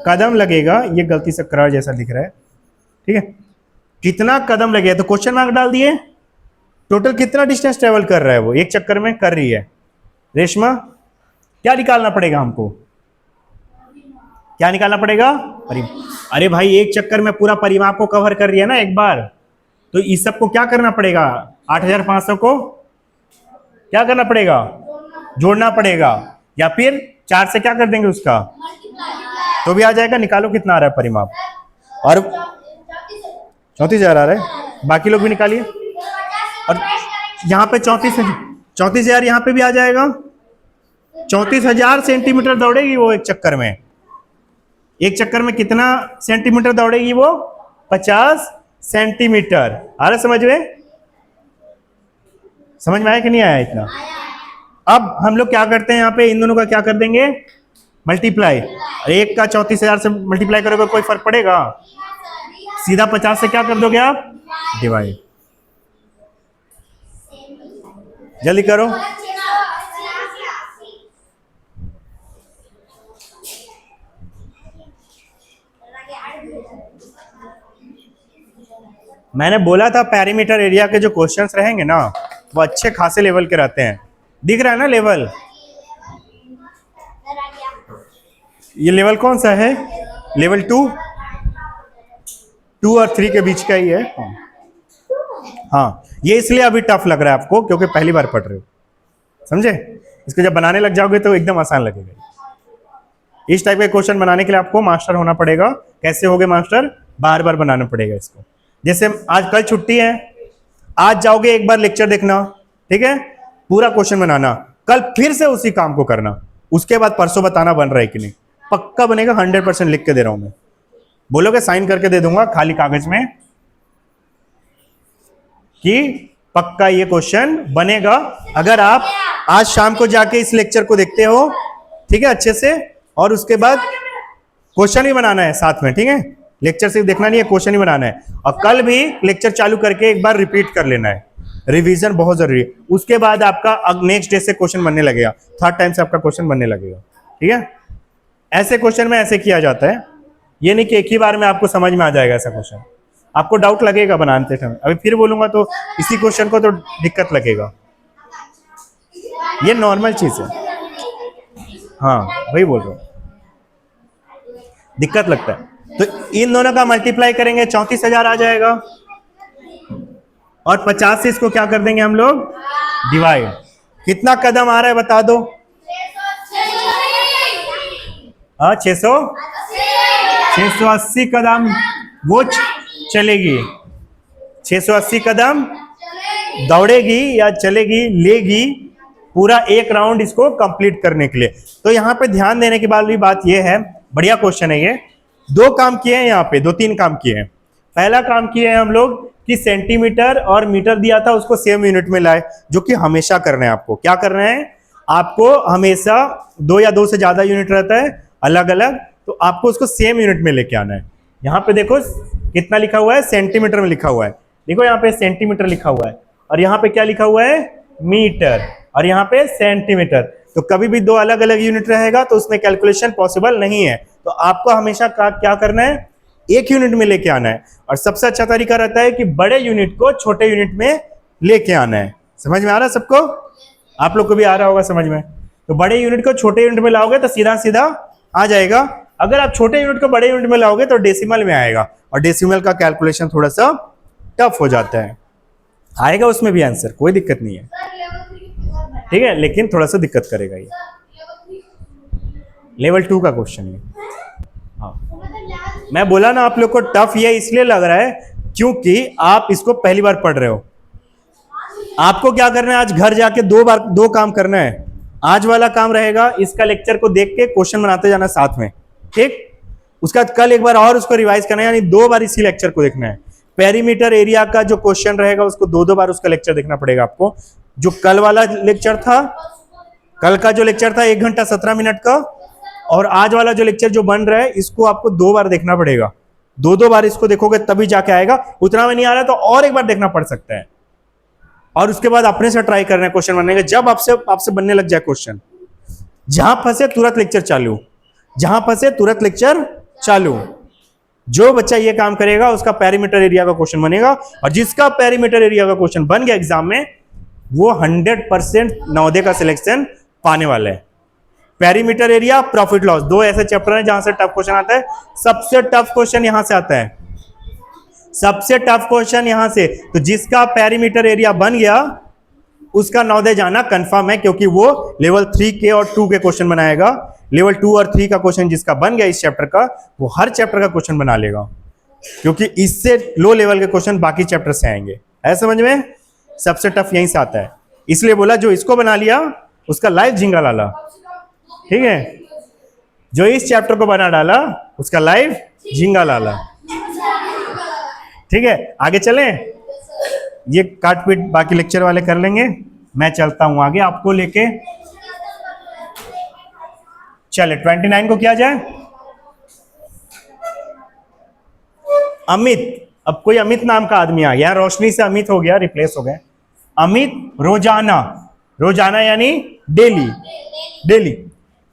कदम लगेगा। ये गलती से करार जैसा दिख रहा है, ठीक है। कितना कदम लगेगा, तो क्वेश्चन मार्क डाल दिए। टोटल कितना डिस्टेंस ट्रेवल कर रहा है वो, एक चक्कर में कर रही है। रेशमा क्या निकालना पड़ेगा हमको? क्या निकालना पड़ेगा? अरे भाई एक चक्कर में पूरा परिमाप को कवर कर रही है ना एक बार, तो इस सब को क्या करना पड़ेगा? 8500 को क्या करना पड़ेगा? जोड़ना पड़ेगा, या फिर 4 से क्या कर देंगे उसका, तो भी आ जाएगा। निकालो कितना आ रहा है परिमाप। और 34,000 आ रहा है, बाकी लोग भी निकालिए। और यहाँ पे 34,000 यहाँ पे भी आ जाएगा। 34,000 सेंटीमीटर दौड़ेगी वो एक चक्कर में। एक चक्कर में कितना सेंटीमीटर दौड़ेगी वो? 50 सेंटीमीटर। आ रहा समझ में? समझ में आया कि नहीं आया इतना? अब हम लोग क्या करते हैं यहाँ पे, इन दोनों का क्या कर देंगे? मल्टीप्लाई। एक का 34,000 से मल्टीप्लाई करोगे कोई फर्क पड़ेगा? सीधा 50 से क्या कर दोगे आप? डिवाइड। जल्दी करो। मैंने बोला था पेरीमीटर एरिया के जो क्वेश्चंस रहेंगे ना वो अच्छे खासे लेवल के रहते हैं। दिख रहा है ना लेवल? ये लेवल कौन सा है? लेवल 2 और 3 के बीच का ही है। हाँ, ये इसलिए अभी टफ लग रहा है आपको क्योंकि पहली बार पढ़ रहे हो, समझे? इसको जब बनाने लग जाओगे तो एकदम आसान लगेगा। इस टाइप के क्वेश्चन बनाने के लिए आपको मास्टर होना पड़ेगा। कैसे होगे मास्टर? बार बार बनाना पड़ेगा इसको। जैसे आज कल छुट्टी है, आज जाओगे एक बार लेक्चर देखना, ठीक है, पूरा क्वेश्चन बनाना, कल फिर से उसी काम को करना, उसके बाद परसों बताना बन रहा है कि नहीं। पक्का बनेगा, 100% लिख के दे रहा हूं मैं। बोलोगे साइन करके दे दूंगा खाली कागज में कि पक्का ये क्वेश्चन बनेगा अगर आप आज शाम को जाके इस लेक्चर को देखते हो, ठीक है, अच्छे से। और उसके बाद क्वेश्चन ही बनाना है साथ में, ठीक है। लेक्चर सिर्फ देखना नहीं है, क्वेश्चन ही बनाना है। और कल भी लेक्चर चालू करके एक बार रिपीट कर लेना है। रिवीजन बहुत जरूरी है। उसके बाद आपका नेक्स्ट डे से क्वेश्चन बनने लगेगा, थर्ड टाइम से आपका क्वेश्चन बनने लगेगा, ठीक है। ऐसे क्वेश्चन में ऐसे किया जाता है, ये नहीं कि एक ही बार में आपको समझ में आ जाएगा ऐसा क्वेश्चन। आपको डाउट लगेगा बनाते समय। अभी फिर बोलूंगा तो इसी क्वेश्चन को तो दिक्कत लगेगा, ये नॉर्मल चीज है। हाँ वही बोल रहा हूँ, दिक्कत लगता है। तो इन दोनों का मल्टीप्लाई करेंगे 34,000 आ जाएगा, और 50 से इसको क्या कर देंगे हम लोग, डिवाइड। कितना कदम आ रहा है बता दो। 680 कदम वो चलेगी, 680 कदम दौड़ेगी या चलेगी, लेगी पूरा एक राउंड इसको कंप्लीट करने के लिए। तो यहाँ पे ध्यान देने की वाली बात यह है, बढ़िया क्वेश्चन है ये। दो काम किए हैं यहाँ पे, दो तीन काम किए हैं। पहला काम किए हैं हम लोग कि सेंटीमीटर और मीटर दिया था उसको सेम यूनिट में लाए, जो कि हमेशा करना है आपको। क्या करना है आपको, हमेशा दो या दो से ज्यादा यूनिट रहता है अलग अलग, तो आपको उसको सेम यूनिट में लेके आना है। यहाँ पे देखो कितना लिखा हुआ है, सेंटीमीटर में लिखा हुआ है। देखो यहाँ पे सेंटीमीटर लिखा हुआ है, और यहाँ पे क्या लिखा हुआ है, मीटर, और यहाँ पे सेंटीमीटर। तो कभी भी दो अलग अलग यूनिट रहेगा तो उसमें कैलकुलेशन पॉसिबल नहीं है। तो आपको हमेशा क्या करना है, एक यूनिट में लेके आना है। और सबसे अच्छा तरीका रहता है कि बड़े यूनिट को छोटे यूनिट में लेके आना है। समझ में आ रहा है सबको? आप लोग को भी आ रहा होगा समझ में। तो बड़े यूनिट को छोटे यूनिट में लाओगे तो सीधा सीधा आ जाएगा। अगर आप छोटे यूनिट को बड़े यूनिट में लाओगे तो डेसिमल में आएगा, और डेसिमल का कैलकुलेशन थोड़ा सा टफ हो जाता है। आएगा उसमें भी आंसर, कोई दिक्कत नहीं है, ठीक है, लेकिन थोड़ा सा दिक्कत करेगा ये। लेवल 2 का क्वेश्चन है। हाँ, मैं बोला ना आप लोग को टफ ये इसलिए लग रहा है क्योंकि आप इसको पहली बार पढ़ रहे हो। आपको क्या करना है, आज घर जाके दो काम करना है। आज वाला काम रहेगा, इसका लेक्चर को देख के क्वेश्चन बनाते जाना साथ में, ठीक। उसका कल एक बार और उसको रिवाइज करना है, यानी 2 बार इसी लेक्चर को देखना है। पेरीमीटर एरिया का जो क्वेश्चन रहेगा उसको 2 बार उसका लेक्चर देखना पड़ेगा आपको। जो कल वाला लेक्चर था, कल का जो लेक्चर था 1 घंटा 17 मिनट का, और आज वाला जो लेक्चर जो बन रहा है इसको आपको 2 बार देखना पड़ेगा। 2 बार इसको देखोगे तभी जाके आएगा। उतना में नहीं आ रहा तो और एक बार देखना पड़ सकता है, और उसके बाद अपने से ट्राई करना है क्वेश्चन बनने का। जब आपसे बनने लग जाए क्वेश्चन, जहां फंसे तुरंत लेक्चर चालू, जहां फंसे तुरंत लेक्चर चालू। जो बच्चा ये काम करेगा उसका पेरीमीटर एरिया का क्वेश्चन बनेगा, और जिसका पेरीमीटर एरिया का क्वेश्चन बन गया एग्जाम में वो 100% नवोदय का सिलेक्शन पाने वाला है। पेरीमीटर एरिया, प्रॉफिट लॉस, 2 ऐसे चैप्टर हैं जहां से टफ क्वेश्चन आता है। सबसे टफ क्वेश्चन यहां से आता है, सबसे टफ क्वेश्चन यहां से। तो जिसका पेरीमीटर एरिया बन गया उसका नवोदय जाना कंफर्म है, क्योंकि वो लेवल 3 के और 2 के क्वेश्चन बनाएगा। लेवल 2 और 3 का क्वेश्चन जिसका बन गया इस चैप्टर का, वो हर चैप्टर का क्वेश्चन बना लेगा, क्योंकि इससे लो लेवल के क्वेश्चन बाकी चैप्टर से आएंगे। है समझ में? सबसे टफ यहीं से आता है, इसलिए बोला जो इसको बना लिया उसका लाइव झिंगा लाला, ठीक है। जो इस चैप्टर को बना डाला उसका लाइव झिंगा लाला, ठीक है। आगे चलें, ये काट पीट बाकी लेक्चर वाले कर लेंगे, मैं चलता हूं आगे आपको लेके। चले 29 को किया जाए। अमित, अब कोई अमित नाम का आदमी आ गया, रोशनी से अमित हो गया, रिप्लेस हो गए। अमित रोजाना, रोजाना यानी डेली, डेली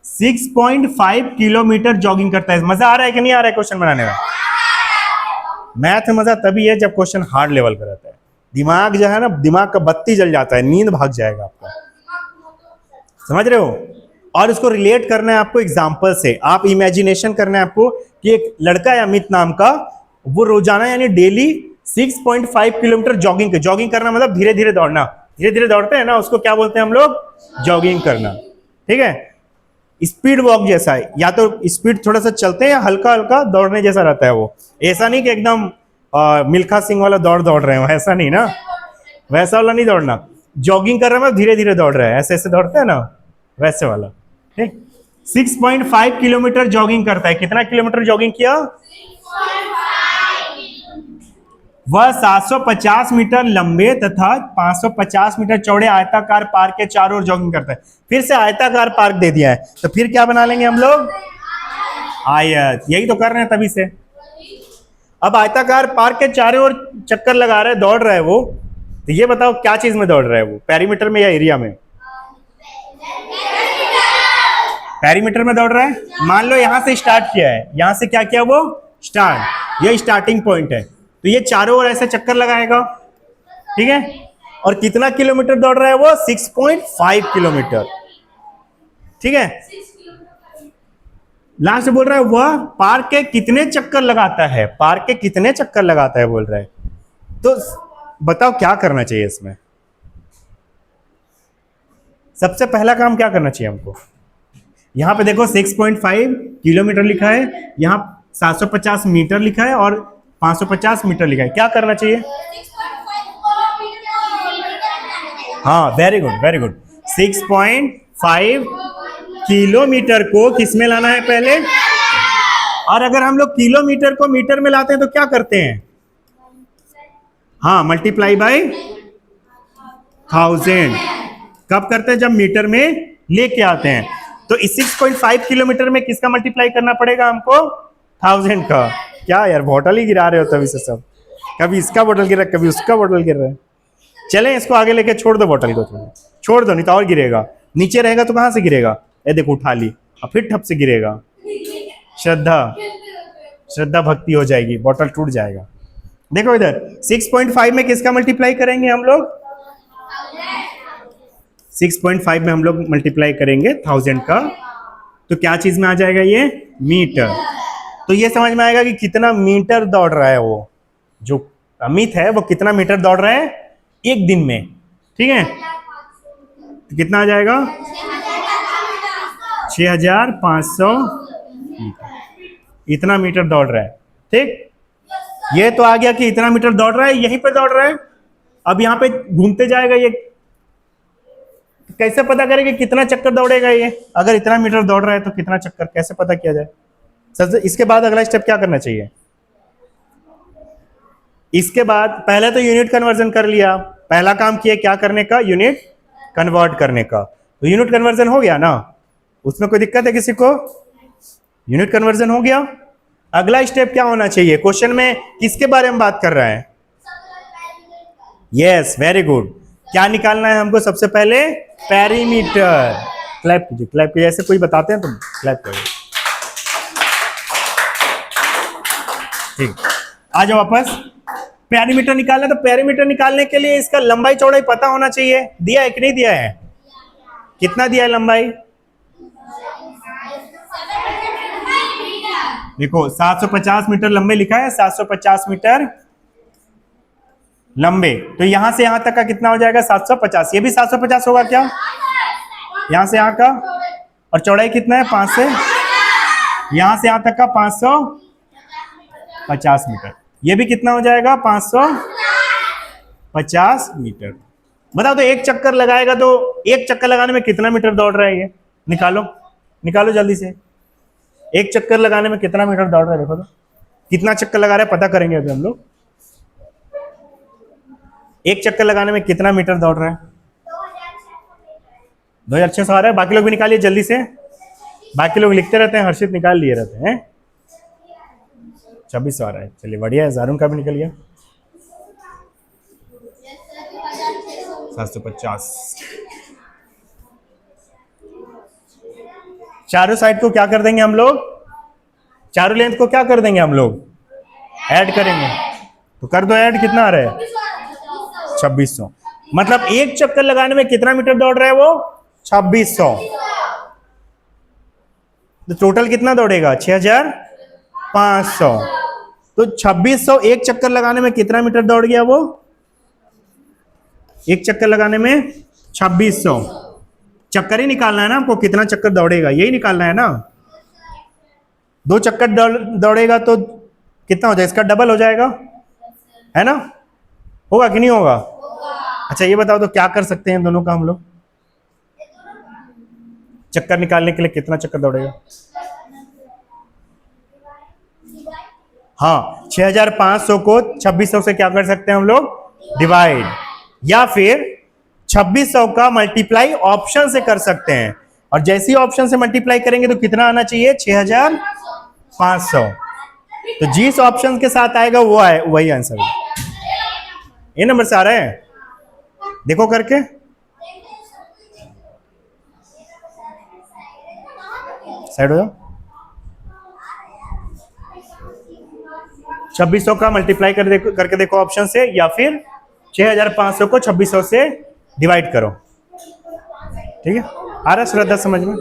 6.5 किलोमीटर जॉगिंग करता है। मजा आ रहा है कि नहीं आ रहा है क्वेश्चन बनाने में? मैथ में मजा तभी है जब क्वेश्चन हार्ड लेवल का रहता है। दिमाग जो है ना, दिमाग का बत्ती जल जाता है, नींद भाग जाएगा आपका, समझ रहे हो। और उसको रिलेट करना है आपको एग्जाम्पल से। आप इमेजिनेशन करना है आपको कि एक लड़का है अमित नाम का, वो रोजाना यानी डेली 6.5 किलोमीटर जॉगिंग करना मतलब धीरे धीरे दौड़ना। धीरे धीरे दौड़ते हैं ना, उसको क्या बोलते हैं हम लोग? जॉगिंग करना, ठीक है। स्पीड वॉक जैसा है, या तो स्पीड थोड़ा सा चलते हैं या हल्का हल्का दौड़ने जैसा रहता है वो। ऐसा नहीं कि एकदम मिल्खा सिंह वाला दौड़ रहे हो, ऐसा नहीं ना, वैसा वाला नहीं दौड़ना। जॉगिंग कर रहे हैं, धीरे धीरे दौड़ रहे हैं, ऐसे ऐसे दौड़ते हैं ना, वैसे वाला, ठीक। 6.5 किलोमीटर जॉगिंग करता है। कितना किलोमीटर जॉगिंग किया? वह 750 मीटर लंबे तथा 550 मीटर चौड़े आयताकार पार्क के चारों ओर जॉगिंग करता है। फिर से आयताकार पार्क दे दिया है, तो फिर क्या बना लेंगे हम लोग? आयत। यही तो कर रहे हैं तभी से। अब आयताकार पार्क के चारों ओर चक्कर लगा रहा है, दौड़ रहा है वो, तो ये बताओ क्या चीज में दौड़ रहा है वो, पेरीमीटर में या एरिया में? पेरीमीटर में दौड़ रहा है। मान लो यहां से स्टार्ट किया है, यहां से क्या किया वो? स्टार्ट, ये स्टार्टिंग पॉइंट है, तो ये चारों ओर ऐसे चक्कर लगाएगा, ठीक है। और कितना किलोमीटर दौड़ रहा है वो? 6.5 किलोमीटर, ठीक है। लास्ट बोल रहा है वह पार्क के कितने चक्कर लगाता है, पार्क के कितने चक्कर लगाता है बोल रहा है। तो बताओ क्या करना चाहिए इसमें। सबसे पहला काम क्या करना चाहिए हमको, यहां पे देखो 6.5 किलोमीटर लिखा है, यहां 750 मीटर लिखा है और 550 मीटर लिखा है, क्या करना चाहिए। हाँ very good very good. 6.5 kilometre को किस में लाना है पहले, और अगर हम लोग किलोमीटर को मीटर में लाते हैं तो क्या करते हैं, हाँ मल्टीप्लाई बाय 1000। कब करते हैं, जब मीटर में लेके आते हैं। तो इस 6.5 किलोमीटर में किसका मल्टीप्लाई करना पड़ेगा हमको, 1000 का। क्या यार बोतल ही गिरा रहे हो तभी से सब, कभी इसका बोतल गिर रहा है कभी उसका बोतल गिर रहा है। चलें इसको आगे लेके छोड़ दो, बोतल को छोड़ दो, नहीं तो और गिरेगा, नीचे रहेगा तो कहां से गिरेगा, ये देखो उठा ली और फिर ठप से गिरेगा। श्रद्धा भक्ति हो जाएगी, बोतल टूट जाएगा। देखो इधर 6.5 में किसका मल्टीप्लाई करेंगे हम लोग, 6.5 में हम लोग मल्टीप्लाई करेंगे 1000 का, तो क्या चीज में आ जाएगा ये, मीटर। तो ये समझ में आएगा कि कितना मीटर दौड़ रहा है वो, जो अमित है वो कितना मीटर दौड़ रहा है एक दिन में, ठीक है। तो कितना आ जाएगा 6500 इतना मीटर दौड़ रहा है, ठीक। ये तो आ गया कि इतना मीटर दौड़ रहा है, यहीं पे दौड़ रहा है। अब यहाँ पे घूमते जाएगा, ये कैसे पता करेंगे कितना चक्कर दौड़ेगा ये, अगर इतना मीटर दौड़ रहा है तो कितना चक्कर कैसे पता किया जाए। सबसे इसके बाद अगला स्टेप क्या करना चाहिए, इसके बाद पहले तो यूनिट कन्वर्जन कर लिया, पहला काम किया क्या करने का, यूनिट कन्वर्ट करने का। तो यूनिट कन्वर्जन हो गया ना, उसमें कोई दिक्कत है किसी को, यूनिट कन्वर्जन हो गया। अगला स्टेप क्या होना चाहिए, क्वेश्चन में किसके बारे में बात कर रहा है, यस वेरी गुड। क्या निकालना है हमको सबसे पहले, पेरीमीटर। क्लैप कीजिए, क्लैप कीजिए, ऐसे कोई बताते हैं तुम क्लैप करो, ठीक। आ जाओ वापस, पेरीमीटर निकालना। तो पेरीमीटर निकालने के लिए इसका लंबाई चौड़ाई पता होना चाहिए, दिया है कि नहीं दिया है, कितना दिया है लंबाई, देखो 750 मीटर लंबे लिखा है, 750 मीटर लंबे। तो यहां से यहां तक का कितना हो जाएगा 750, ये भी 750 होगा क्या, यहां से यहां का, और चौड़ाई कितना है 5 से यहां से यहां तक का 550 मीटर, ये भी कितना हो जाएगा 550 मीटर। बताओ तो एक चक्कर लगाएगा तो एक चक्कर लगाने में कितना मीटर दौड़ रहा है ये, निकालो निकालो जल्दी से, एक चक्कर लगाने में कितना मीटर दौड़ रहा है, देखो तो कितना चक्कर लगा रहा है, पता करेंगे अभी हम लोग। एक चक्कर लगाने में कितना मीटर दौड़ रहा है, 2600 आ रहा है। बाकी लोग भी निकालिए जल्दी से, बाकी लोग लिखते रहते हैं, हर्षित निकाल लिए रहते हैं। 2600 आ रहा है, चलिए बढ़िया है, जारून का भी निकल गया 750। चारों साइड को क्या कर देंगे हम लोग, चारों लेंथ को क्या कर देंगे हम लोग, ऐड करेंगे। तो कर दो ऐड, कितना आ रहा है 2600। मतलब एक चक्कर लगाने में कितना मीटर दौड़ रहा है वो, 2600। तो टोटल कितना दौड़ेगा 6500। तो 2600 एक चक्कर लगाने में कितना मीटर दौड़ गया वो, एक चक्कर लगाने में 2600। चक्कर ही निकालना है ना हमको, कितना चक्कर दौड़ेगा यही निकालना है ना। 2 चक्कर दौड़ेगा तो कितना हो जाएगा, इसका डबल हो जाएगा, है ना, होगा कि नहीं होगा। अच्छा ये बताओ तो क्या कर सकते हैं दोनों का हम लोग, चक्कर निकालने के लिए कितना चक्कर दौड़ेगा, हाँ 6500 को 2600 से क्या कर सकते हैं हम लोग, डिवाइड, या फिर 2600 का मल्टीप्लाई ऑप्शन से कर सकते हैं। और जैसे ही ऑप्शन से मल्टीप्लाई करेंगे तो कितना आना चाहिए 6500। तो जिस ऑप्शन के साथ आएगा वो आए, वही आंसर है। ये नंबर से आ रहा है, देखो करके, साइड हो जाओ। 2600 का मल्टीप्लाई करके देखो ऑप्शन से, या फिर 6500 को 2600 से डिवाइड करो, ठीक है। आ रहा श्रद्धा समझ में,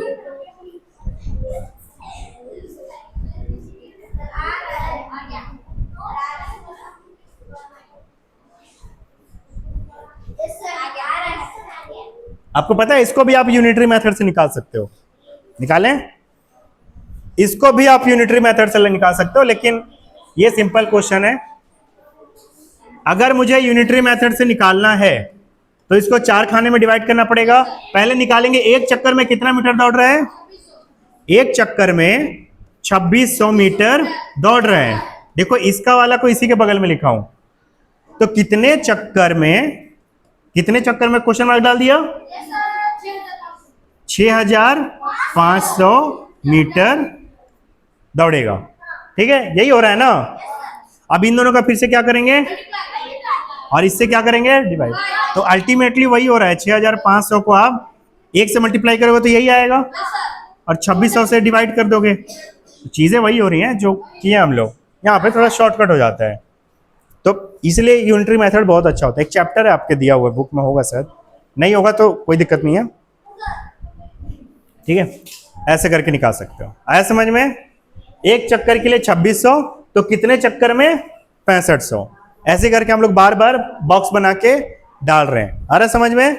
आपको पता है इसको भी आप यूनिटरी मेथड से निकाल सकते हो, निकालें, इसको भी आप यूनिटरी मेथड से निकाल सकते हो, लेकिन ये सिंपल क्वेश्चन है। अगर मुझे यूनिटरी मेथड से निकालना है तो इसको 4 खाने में डिवाइड करना पड़ेगा। पहले निकालेंगे एक चक्कर में कितना मीटर दौड़ रहा है, एक चक्कर में 2600 मीटर दौड़ रहे हैं। देखो इसका वाला को इसी के बगल में लिखा हूं, तो कितने चक्कर में क्वेश्चन मार्क डाल दिया, 6500 मीटर दौड़ेगा। ठीक है, यही हो रहा है ना। अब इन दोनों का फिर से क्या करेंगे और इससे क्या करेंगे, डिवाइड। तो अल्टीमेटली वही हो रहा है, 6500 को आप 1 से मल्टीप्लाई करोगे तो यही आएगा, और 2600 से डिवाइड कर दोगे, तो चीजें वही हो रही हैं जो किए हम लोग। यहाँ पे थोड़ा शॉर्टकट हो जाता है, तो इसलिए यूनिटरी मेथड बहुत अच्छा होता है। एक चैप्टर है आपके दिया हुआ, बुक में होगा शायद, नहीं होगा तो कोई दिक्कत नहीं है। ठीक है, ऐसे करके निकाल सकते हो। आया समझ में? एक चक्कर के लिए 2600, तो कितने चक्कर में 6500, ऐसे करके हम लोग बार बार बॉक्स बना के डाल रहे हैं। आ रहा समझ में?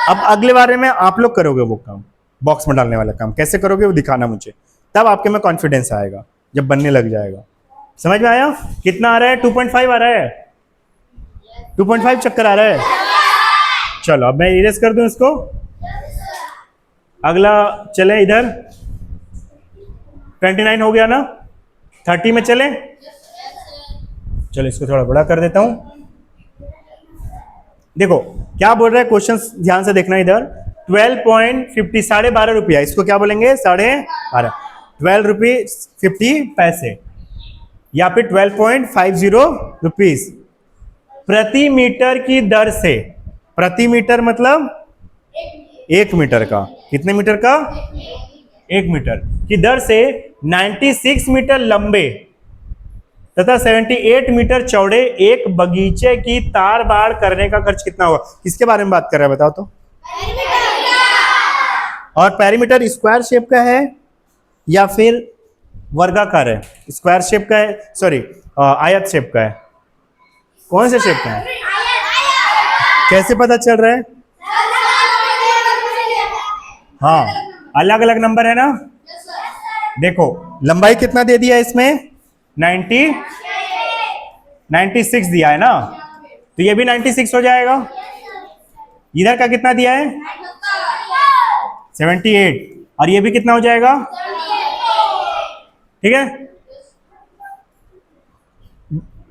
अब अगले बारे में आप लोग करोगे वो काम, बॉक्स में डालने वाला काम कैसे करोगे वो दिखाना मुझे, तब आपके में कॉन्फिडेंस आएगा जब बनने लग जाएगा। समझ में आया? कितना आ रहा है? 2.5 आ रहा है, 2.5 चक्कर आ रहा है। चलो अब मैं इरेज कर दूं इसको। अगला चले इधर, 29 हो गया ना, 30 में चले। चलो इसको थोड़ा बड़ा कर देता हूं। देखो क्या बोल रहा है क्वेश्चन, ध्यान से देखना इधर। 12.50, 12.5 रुपया, इसको क्या बोलेंगे, 12.5, 12 रुपये 50 पैसे, या फिर 12.50 रुपीज प्रति मीटर की दर से। प्रति मीटर मतलब 1 मीटर का, कितने मीटर का, 1 मीटर की दर से 96 मीटर लंबे तथा 78 मीटर चौड़े एक बगीचे की तार बाड़ करने का खर्च कितना होगा। किसके बारे में बात कर रहा है बताओ तो? और पैरीमीटर स्क्वायर शेप का है या फिर वर्गाकार है? स्क्वायर शेप का है, सॉरी आयत शेप का है। कौन से शेप का है? कैसे पता चल रहा है? हाँ, अलग अलग नंबर है ना। देखो लंबाई कितना दे दिया इसमें, 96 दिया है ना, तो ये भी 96 हो जाएगा। इधर का कितना दिया है, 78, और ये भी कितना हो जाएगा, ठीक है।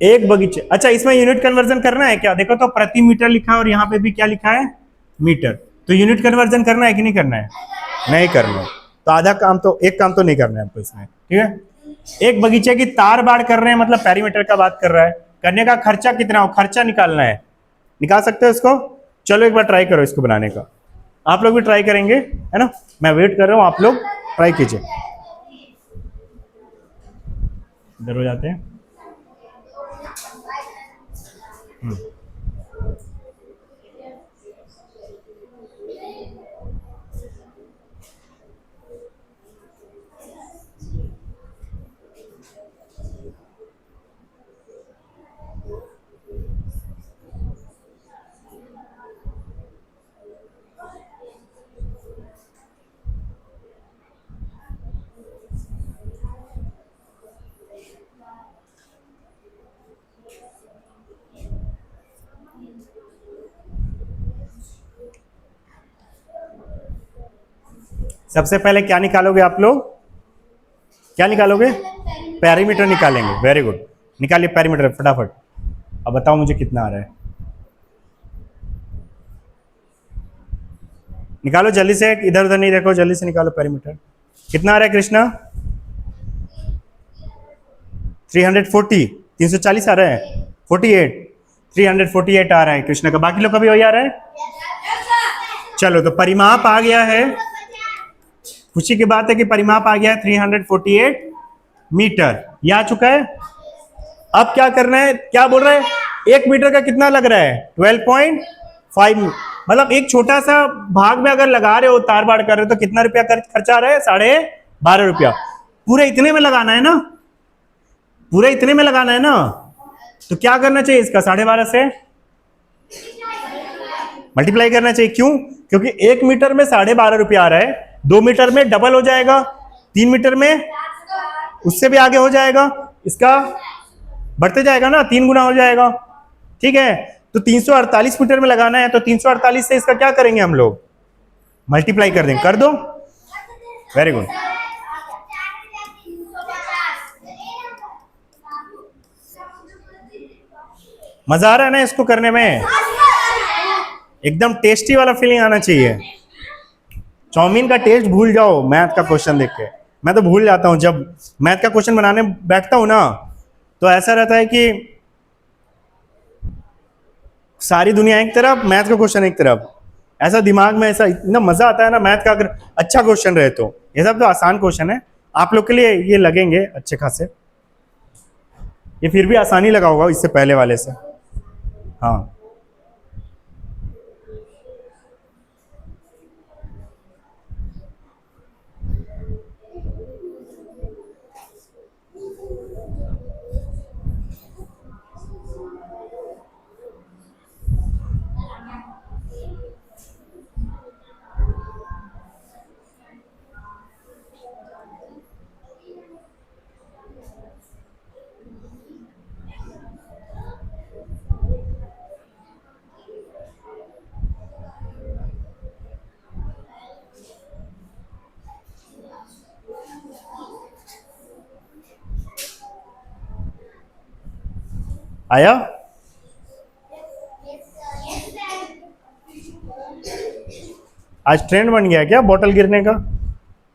एक बगीचे, अच्छा इसमें यूनिट कन्वर्जन करना है क्या? देखो तो प्रति मीटर लिखा है और यहाँ पे भी क्या लिखा है, मीटर। तो यूनिट कन्वर्जन करना है कि नहीं करना है? नहीं करना है, तो आधा काम तो, एक काम तो नहीं करना है हमको इसमें, ठीक है। एक बगीचे की तार बाड़ कर रहे हैं, मतलब पैरीमीटर का बात कर रहा है। करने का खर्चा कितना हो, खर्चा निकालना है। निकाल सकते हो इसको? चलो एक बार ट्राई करो इसको बनाने का। आप लोग भी ट्राई करेंगे, है ना। मैं वेट कर रहा हूँ, आप लोग ट्राई कीजिए। इधर हो जाते हैं। सबसे पहले क्या निकालोगे आप लोग? क्या निकालोगे? पैरीमीटर निकालेंगे। वेरी गुड, निकालिए पैरीमीटर फटाफट। अब बताओ मुझे कितना आ रहा है, निकालो जल्दी से, इधर उधर नहीं देखो, जल्दी से निकालो पैरीमीटर। कितना आ रहा है कृष्णा? 340, 340 आ रहा है, 48, 348 आ रहा है कृष्णा का। बाकी लोग का भी वही आ रहा है। चलो तो परिमाप आ गया है, खुशी की बात है कि परिमाप आ गया है 348 मीटर, ये आ चुका है। अब क्या करना है, क्या बोल रहे हैं, 1 मीटर का कितना लग रहा है, 12.5, मतलब एक छोटा सा भाग में अगर लगा रहे हो, तार बाड़ कर रहे हो, तो कितना रुपया खर्चा आ रहा है, 12.5 रुपया। पूरे इतने में लगाना है ना, पूरे इतने में लगाना है ना, तो क्या करना चाहिए, इसका 12.5 से मल्टीप्लाई करना चाहिए। क्यों? क्योंकि 1 मीटर में 12.5 रुपया आ रहा है, 2 मीटर में डबल हो जाएगा, 3 मीटर में उससे भी आगे हो जाएगा, इसका बढ़ते जाएगा ना, 3 गुना हो जाएगा। ठीक है, तो 348 मीटर में लगाना है, तो 348 से इसका क्या करेंगे हम लोग, मल्टीप्लाई कर देंगे। कर दो, वेरी गुड। मजा आ रहा है ना इसको करने में, एकदम टेस्टी वाला फीलिंग आना चाहिए। चाउमीन का टेस्ट भूल जाओ मैथ का क्वेश्चन देख के। मैं तो भूल जाता हूं जब मैथ का क्वेश्चन बनाने बैठता हूं ना, तो ऐसा रहता है कि सारी दुनिया एक तरफ, मैथ का क्वेश्चन एक तरफ, ऐसा दिमाग में ऐसा इतना मजा आता है ना मैथ का, अगर अच्छा क्वेश्चन रहे तो। ये सब तो आसान क्वेश्चन है, आप लोग के लिए ये लगेंगे अच्छे खासे, ये फिर भी आसानी लगा होगा इससे पहले वाले से। हाँ, आया? आज ट्रेंड बन गया क्या बोतल गिरने का?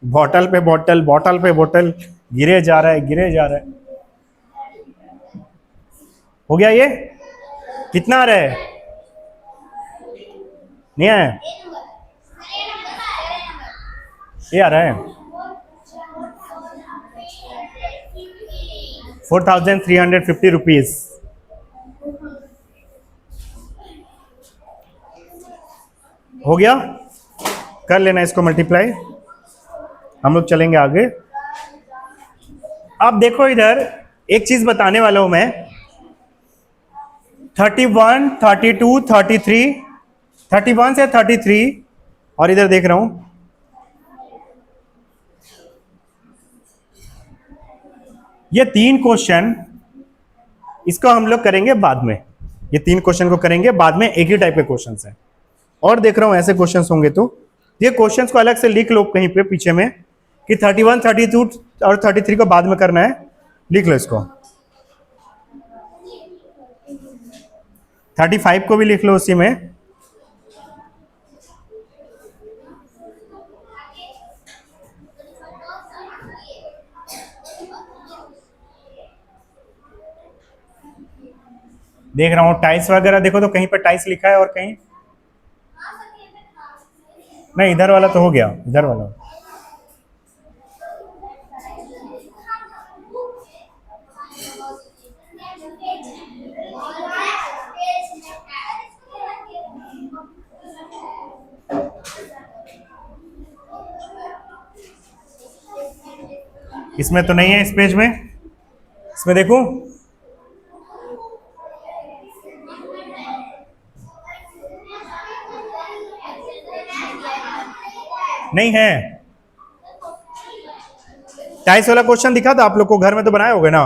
बोतल पे बोतल, बोतल पे बोतल, गिरे जा रहा है, गिरे जा रहा है। हो गया ये? कितना आ रहा है? नहीं आया? ये आ रहा है 4,350 रुपीज। हो गया? कर लेना इसको मल्टीप्लाई, हम लोग चलेंगे आगे। अब देखो इधर एक चीज बताने वाला हूं मैं, 31, 32, 33, 31 से 33, और इधर देख रहा हूं ये 3 क्वेश्चन, इसको हम लोग करेंगे बाद में। ये 3 क्वेश्चन को करेंगे बाद में, एक ही टाइप के क्वेश्चन है। और देख रहा हूं ऐसे क्वेश्चंस होंगे तो ये क्वेश्चंस को अलग से लिख लो कहीं पे पीछे में कि 31, 32 और 33 को बाद में करना है, लिख लो इसको। 35 को भी लिख लो उसी में। देख रहा हूं टाइल्स वगैरह, देखो तो कहीं पर टाइल्स लिखा है और कहीं नहीं। इधर वाला तो हो गया, इधर वाला। इसमें तो नहीं है, इस पेज में, इसमें देखो नहीं है। टाइल्स वाला क्वेश्चन दिखा था आप लोग को, घर में तो बनाए होगे ना?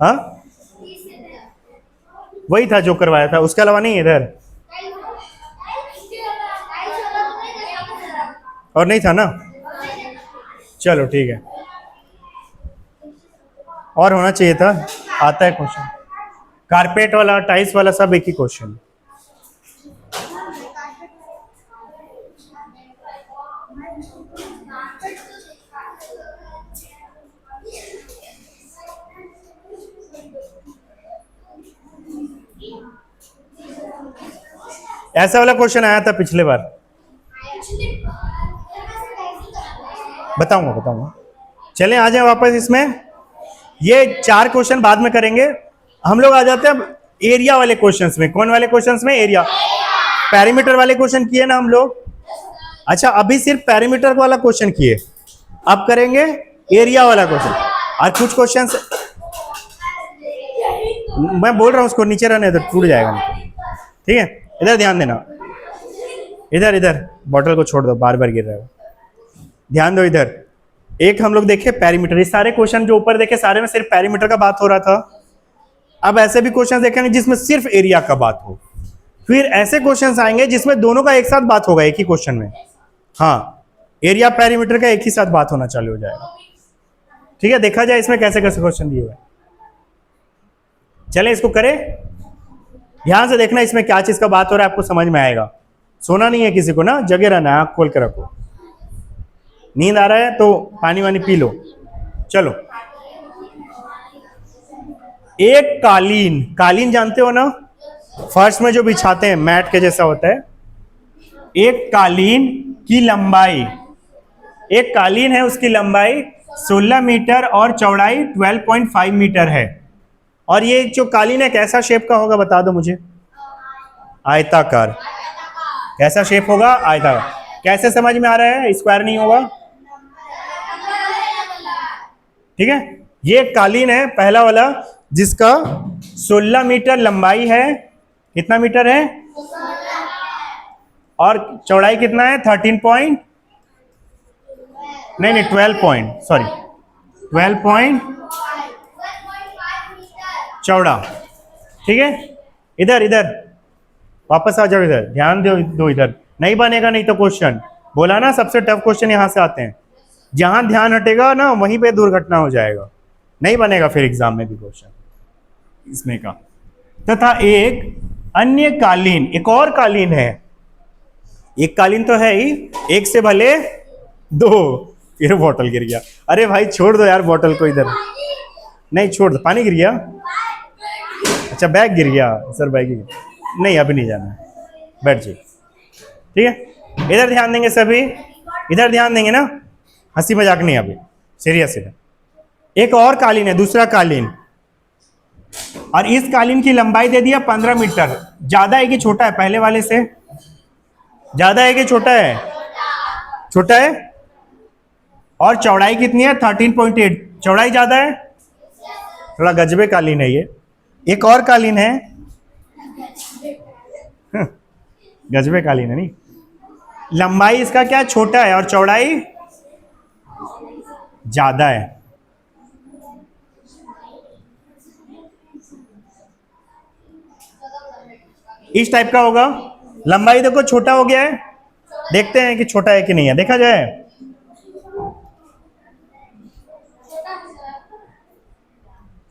हाँ, वही था जो करवाया था, उसके अलावा नहीं है इधर। और नहीं था ना? चलो ठीक है, और होना चाहिए था। आता है क्वेश्चन, कारपेट वाला, टाइल्स वाला, सब एक ही क्वेश्चन। ऐसा वाला क्वेश्चन आया था पिछले बार, बताऊंगा। चलें आ जाए वापस इसमें। ये 4 क्वेश्चन बाद में करेंगे, हम लोग आ जाते हैं एरिया वाले क्वेश्चंस में। कौन वाले क्वेश्चंस में? एरिया। पैरीमीटर वाले क्वेश्चन किए ना हम लोग। अच्छा, अभी सिर्फ पैरीमीटर वाला क्वेश्चन किए, अब करेंगे एरिया वाला क्वेश्चन। और कुछ क्वेश्चंस मैं बोल रहा हूं उसको नीचे रहने तो टूट जाएगा। ठीक है, इधर ध्यान देना, इधर इधर बॉटल को छोड़ दो, बार बार गिर रहा है, ध्यान दो इधर। एक हम लोग देखे पेरीमीटर, ये सारे क्वेश्चन जो ऊपर देखे सारे में सिर्फ पेरीमीटर का बात हो रहा था। अब ऐसे भी क्वेश्चन देखेंगे जिसमें सिर्फ एरिया का बात हो, फिर ऐसे क्वेश्चन आएंगे जिसमें दोनों का एक साथ बात होगा एक ही क्वेश्चन में। हाँ, एरिया पेरीमीटर का एक ही साथ बात होना चालू हो जाएगा। ठीक है, देखा जाए इसमें कैसे कैसे क्वेश्चन दिए हुए। चले इसको करें, ध्यान से देखना इसमें क्या चीज का बात हो रहा है, आपको समझ में आएगा। सोना नहीं है किसी को ना, जगे रहना है, आंख खोल के रखो। नींद आ रहा है तो पानी वानी पी लो। चलो, एक कालीन, कालीन जानते हो ना, फर्श में जो बिछाते हैं, मैट के जैसा होता है। एक कालीन की लंबाई, एक कालीन है उसकी लंबाई 16 मीटर और चौड़ाई 12.5 मीटर है। और ये जो कालीन है कैसा शेप का होगा बता दो मुझे? आयताकार। कैसा शेप होगा? आयताकार। कैसे समझ में आ रहा है? स्क्वायर नहीं होगा। ठीक है, ये कालीन है पहला वाला जिसका 16 मीटर लंबाई है। कितना मीटर है? और चौड़ाई कितना है? 12 चौड़ा। ठीक है, इधर इधर वापस आ जाओ, इधर ध्यान दो इधर। नहीं बनेगा नहीं तो क्वेश्चन, बोला ना सबसे टफ क्वेश्चन यहां से आते हैं। जहां ध्यान हटेगा ना वहीं पे दुर्घटना हो जाएगा, नहीं बनेगा फिर एग्जाम में भी क्वेश्चन इसमें का। तथा एक अन्य कालीन, एक और कालीन है। एक कालीन तो है ही, एक से भले दो। फिर बोतल गिर गया। अरे भाई छोड़ दो यार बोतल को इधर, नहीं छोड़ दो। पानी गिर गया? अच्छा बैग गिर गया सर, बैग गिर गया। नहीं अभी नहीं जाना, बैठ जाइए। ठीक है, इधर ध्यान देंगे सभी, इधर ध्यान देंगे ना, हंसी मजाक नहीं, अभी सीरियस है। एक और कालीन है, दूसरा कालीन, और इस कालीन की लंबाई दे दिया 15 मीटर। ज्यादा है कि छोटा है? पहले वाले से ज्यादा है कि छोटा है? छोटा है। और चौड़ाई कितनी है? 13.8। चौड़ाई ज्यादा है, थोड़ा गजबे कालीन है ये। एक और कालीन है, गजबे कालीन है नहीं, लंबाई इसका क्या छोटा है और चौड़ाई ज्यादा है। इस टाइप का होगा। लंबाई देखो छोटा हो गया है, देखते हैं कि छोटा है कि नहीं है, देखा जाए।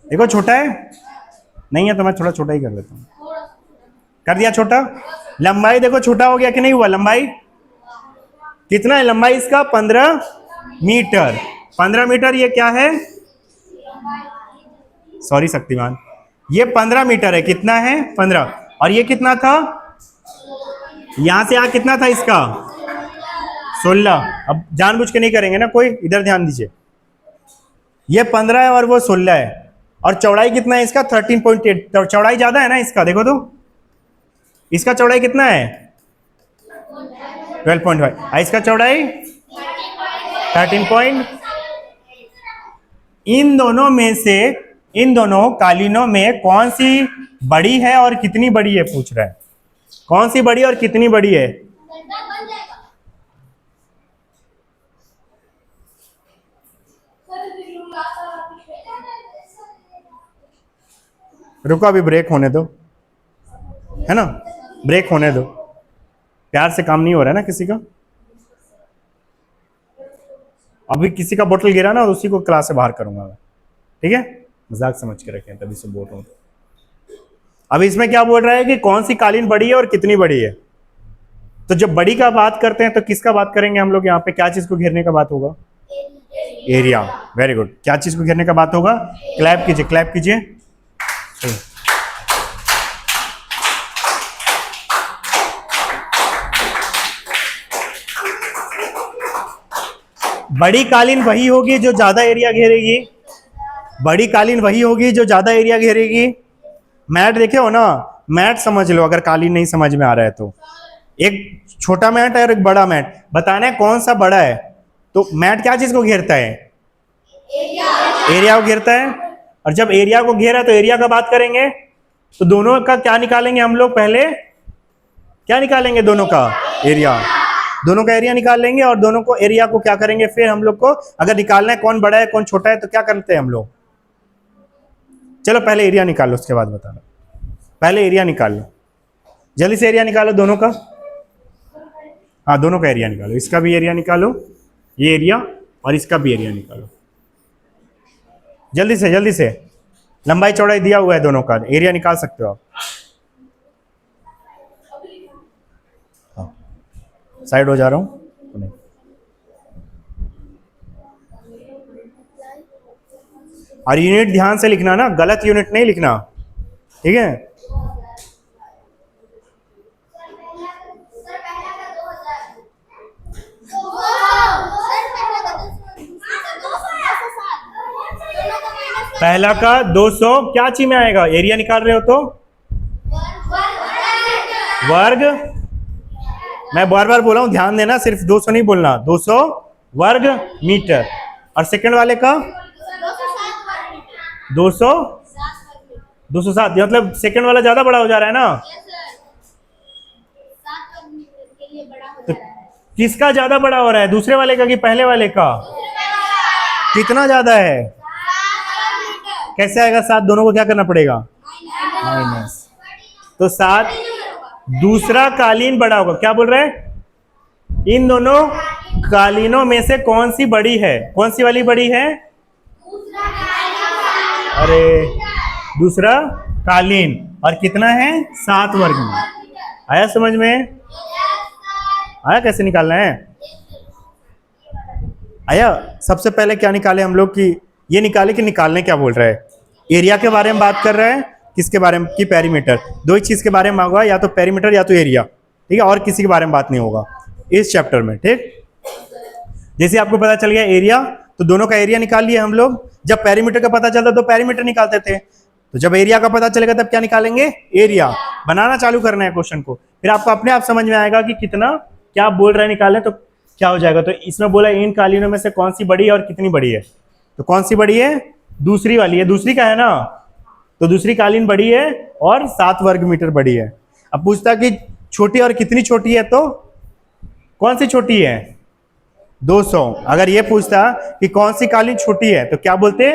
देखो छोटा है, नहीं है तो मैं थोड़ा छोटा ही कर देता हूं। कर दिया छोटा। लंबाई देखो छोटा हो गया कि नहीं हुआ? लंबाई कितना है? लंबाई इसका 15 मीटर। 15 मीटर ये क्या है? सॉरी शक्तिमान, ये 15 मीटर है। कितना है? 15। और ये कितना था? यहां से यहां कितना था इसका? 16। अब जानबूझ के नहीं करेंगे ना कोई, इधर ध्यान दीजिए। ये 15 है और वो 16 है। और चौड़ाई कितना है इसका? 13.8। तो चौड़ाई ज्यादा है ना इसका, देखो तो इसका चौड़ाई कितना है? 12.5। इसका चौड़ाई 13 इन दोनों में से, इन दोनों कालीनों में कौन सी बड़ी है और कितनी बड़ी है पूछ रहा है। कौन सी बड़ी और कितनी बड़ी है? रुको अभी ब्रेक होने दो, है ना, ब्रेक होने दो। प्यार से काम नहीं हो रहा है ना किसी का। अभी किसी का बोतल गिरा ना, उसी को क्लास से बाहर करूंगा मैं। ठीक है, मजाक समझ के रखें, तभी से बोल रहा हूं। अभी इसमें क्या बोल रहा है कि कौन सी कालीन बड़ी है और कितनी बड़ी है। तो जब बड़ी का बात करते हैं तो किसका बात करेंगे हम लोग? यहाँ पे क्या चीज को घेरने का बात होगा? एरिया। Very good. क्या चीज को घेरने का बात होगा? क्लैप कीजिए, क्लैप कीजिए। बड़ी कालीन वही होगी जो ज्यादा एरिया घेरेगी। बड़ी कालीन वही होगी जो ज्यादा एरिया घेरेगी। मैट देखे हो ना, मैट समझ लो अगर कालीन नहीं समझ में आ रहा है तो। एक छोटा मैट है और एक बड़ा मैट, बताना है कौन सा बड़ा है। तो मैट क्या चीज को घेरता है? एरिया को घेरता है। और जब एरिया को घेरा तो एरिया का बात करेंगे, तो दोनों का क्या निकालेंगे हम लोग? पहले क्या निकालेंगे? दोनों का एरिया, दोनों का एरिया निकाल लेंगे और दोनों को एरिया को क्या करेंगे, फिर हम लोग को अगर निकालना है कौन बड़ा है कौन छोटा है तो क्या करते हैं हम लोग, चलो पहले एरिया निकालो उसके बाद बताना। पहले एरिया निकाल लो, जल्दी से एरिया निकालो दोनों का। हाँ दोनों का एरिया निकालो, इसका भी एरिया निकालो, ये एरिया और इसका भी एरिया निकालो, जल्दी से जल्दी से। लंबाई चौड़ाई दिया हुआ है दोनों का, एरिया निकाल सकते हो आप। हाँ साइड हो जा रहा हूँ। और यूनिट ध्यान से लिखना ना, गलत यूनिट नहीं लिखना, ठीक है। पहला का 200 क्या चीज में आएगा, एरिया निकाल रहे हो तो वर्ग, मैं बार बार बोला हूं ध्यान देना, सिर्फ 200 नहीं बोलना, 200 वर्ग मीटर। और सेकंड वाले का 207, मतलब सेकंड वाला ज्यादा बड़ा हो जा रहा है ना, तो किसका ज्यादा बड़ा हो रहा है, दूसरे वाले का कि पहले वाले का? कितना ज्यादा है, कैसे आएगा 7? दोनों को क्या करना पड़ेगा, माइनस। तो 7, दूसरा कालीन बड़ा होगा, क्या बोल रहे हैं, इन दोनों कालीनों में से कौन सी बड़ी है, कौन सी वाली बड़ी है? अरे दूसरा कालीन, और कितना है 7 वर्ग में। आया समझ में? आया कैसे निकालना है? आया। सबसे पहले क्या निकाले हम लोग कि ये निकाले कि निकालने क्या बोल रहा है, एरिया के बारे में बात कर रहा है, किसके बारे में कि पेरीमीटर, दो ही चीज के बारे में मांगा, या तो पेरीमीटर या तो एरिया, ठीक है, और किसी के बारे में बात नहीं होगा इस चैप्टर में, ठीक। जैसे आपको पता चल गया एरिया, तो दोनों का एरिया निकाल लिए हम लोग। जब पेरीमीटर का पता चलता तो पेरीमीटर निकालते थे, तो जब एरिया का पता चलेगा तब क्या निकालेंगे, एरिया। बनाना चालू करना है क्वेश्चन को, फिर आपको अपने आप समझ में आएगा कि कितना क्या बोल रहा है निकालने, तो क्या हो जाएगा। तो इसमें बोला इन कालीनों में से कौन सी बड़ी है और कितनी बड़ी है, तो कौन सी बड़ी है, दूसरी वाली है, दूसरी का है ना, तो दूसरी कालीन बड़ी है और 7 वर्ग मीटर बड़ी है। अब पूछता कि छोटी और कितनी छोटी है, तो कौन सी छोटी है, 200। अगर ये पूछता कि कौन सी कालीन छोटी है तो क्या बोलते,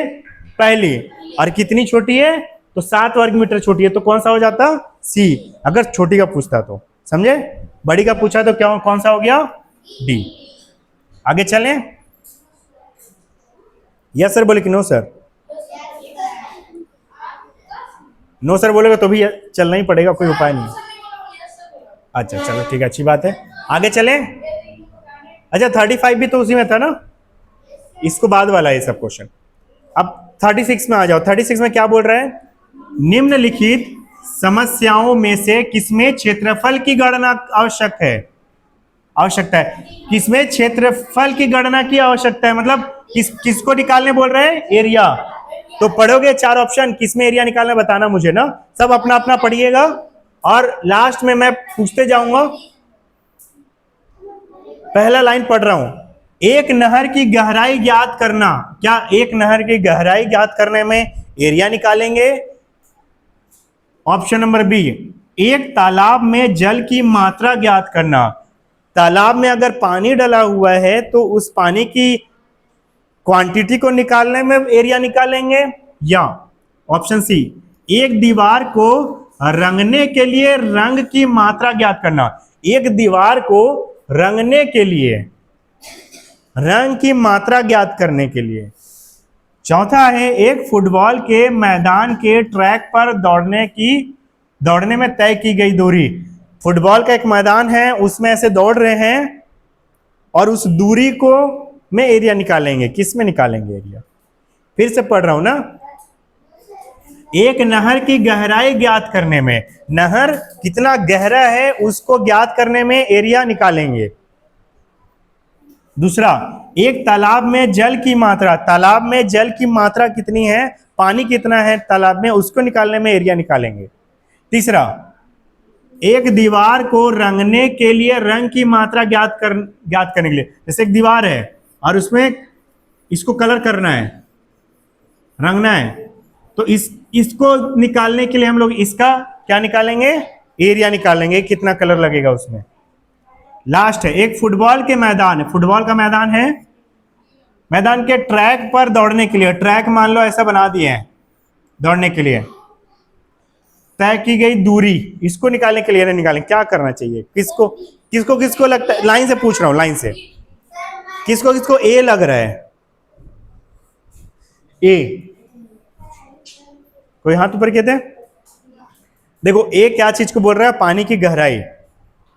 पहली, और कितनी छोटी है तो 7 वर्ग मीटर छोटी है, तो कौन सा हो जाता, सी। अगर छोटी का पूछता तो समझे, बड़ी का पूछा तो क्या कौन सा हो गया, डी। आगे चलें, यस सर बोले कि नो सर, नो सर बोलेगा तो भी चलना ही पड़ेगा, कोई उपाय नहीं। अच्छा चलो ठीक है, अच्छी बात है, आगे चलें। अच्छा 35 भी तो उसी में था ना, इसको बाद वाला है सब क्वेश्चन। अब 36 में आ जाओ। 36 में क्या बोल रहा है, निम्नलिखित समस्याओं में से किसमें क्षेत्रफल की गणना आवश्यक है, आवश्यकता है, किसमें क्षेत्रफल की गणना की आवश्यकता है, मतलब किसको निकालने बोल रहे हैं, एरिया। तो पढ़ोगे 4 ऑप्शन, किसमें एरिया निकालना बताना मुझे ना, सब अपना अपना पढ़िएगा और लास्ट में मैं पूछते जाऊंगा। पहला लाइन पढ़ रहा हूं, एक नहर की गहराई ज्ञात करना, क्या एक नहर की गहराई ज्ञात करने में एरिया निकालेंगे। ऑप्शन नंबर बी, एक तालाब में जल की मात्रा ज्ञात करना, तालाब में अगर पानी डला हुआ है तो उस पानी की क्वांटिटी को निकालने में एरिया निकालेंगे। या ऑप्शन सी, एक दीवार को रंगने के लिए रंग की मात्रा ज्ञात करना, एक दीवार को रंगने के लिए रंग की मात्रा ज्ञात करने के लिए। चौथा है, एक फुटबॉल के मैदान के ट्रैक पर दौड़ने में तय की गई दूरी, फुटबॉल का एक मैदान है उसमें ऐसे दौड़ रहे हैं और उस दूरी को में एरिया निकालेंगे, किस में निकालेंगे एरिया। फिर से पढ़ रहा हूं ना, एक नहर की गहराई ज्ञात करने में, नहर कितना गहरा है उसको ज्ञात करने में एरिया निकालेंगे। दूसरा, एक तालाब में जल की मात्रा, तालाब में जल की मात्रा कितनी है, पानी कितना है तालाब में, उसको निकालने में एरिया निकालेंगे। तीसरा, एक दीवार को रंगने के लिए रंग की मात्रा ज्ञात करने के लिए, जैसे एक दीवार है और उसमें इसको कलर करना है, रंगना है, तो इसको निकालने के लिए हम लोग इसका क्या निकालेंगे, एरिया निकाल लेंगे कितना कलर लगेगा उसमें। लास्ट है एक फुटबॉल के मैदान है, फुटबॉल का मैदान है, मैदान के ट्रैक पर दौड़ने के लिए, ट्रैक मान लो ऐसा बना दिए हैं दौड़ने के लिए, तय की गई दूरी इसको निकालने के लिए नहीं निकालें, क्या करना चाहिए, किसको किसको किसको लगता है, लाइन से पूछ रहा हूं, लाइन से किसको किसको ए लग रहा है, ए कोई हाथ ऊपर कहते हैं। देखो ए क्या चीज को बोल रहा है, पानी की गहराई।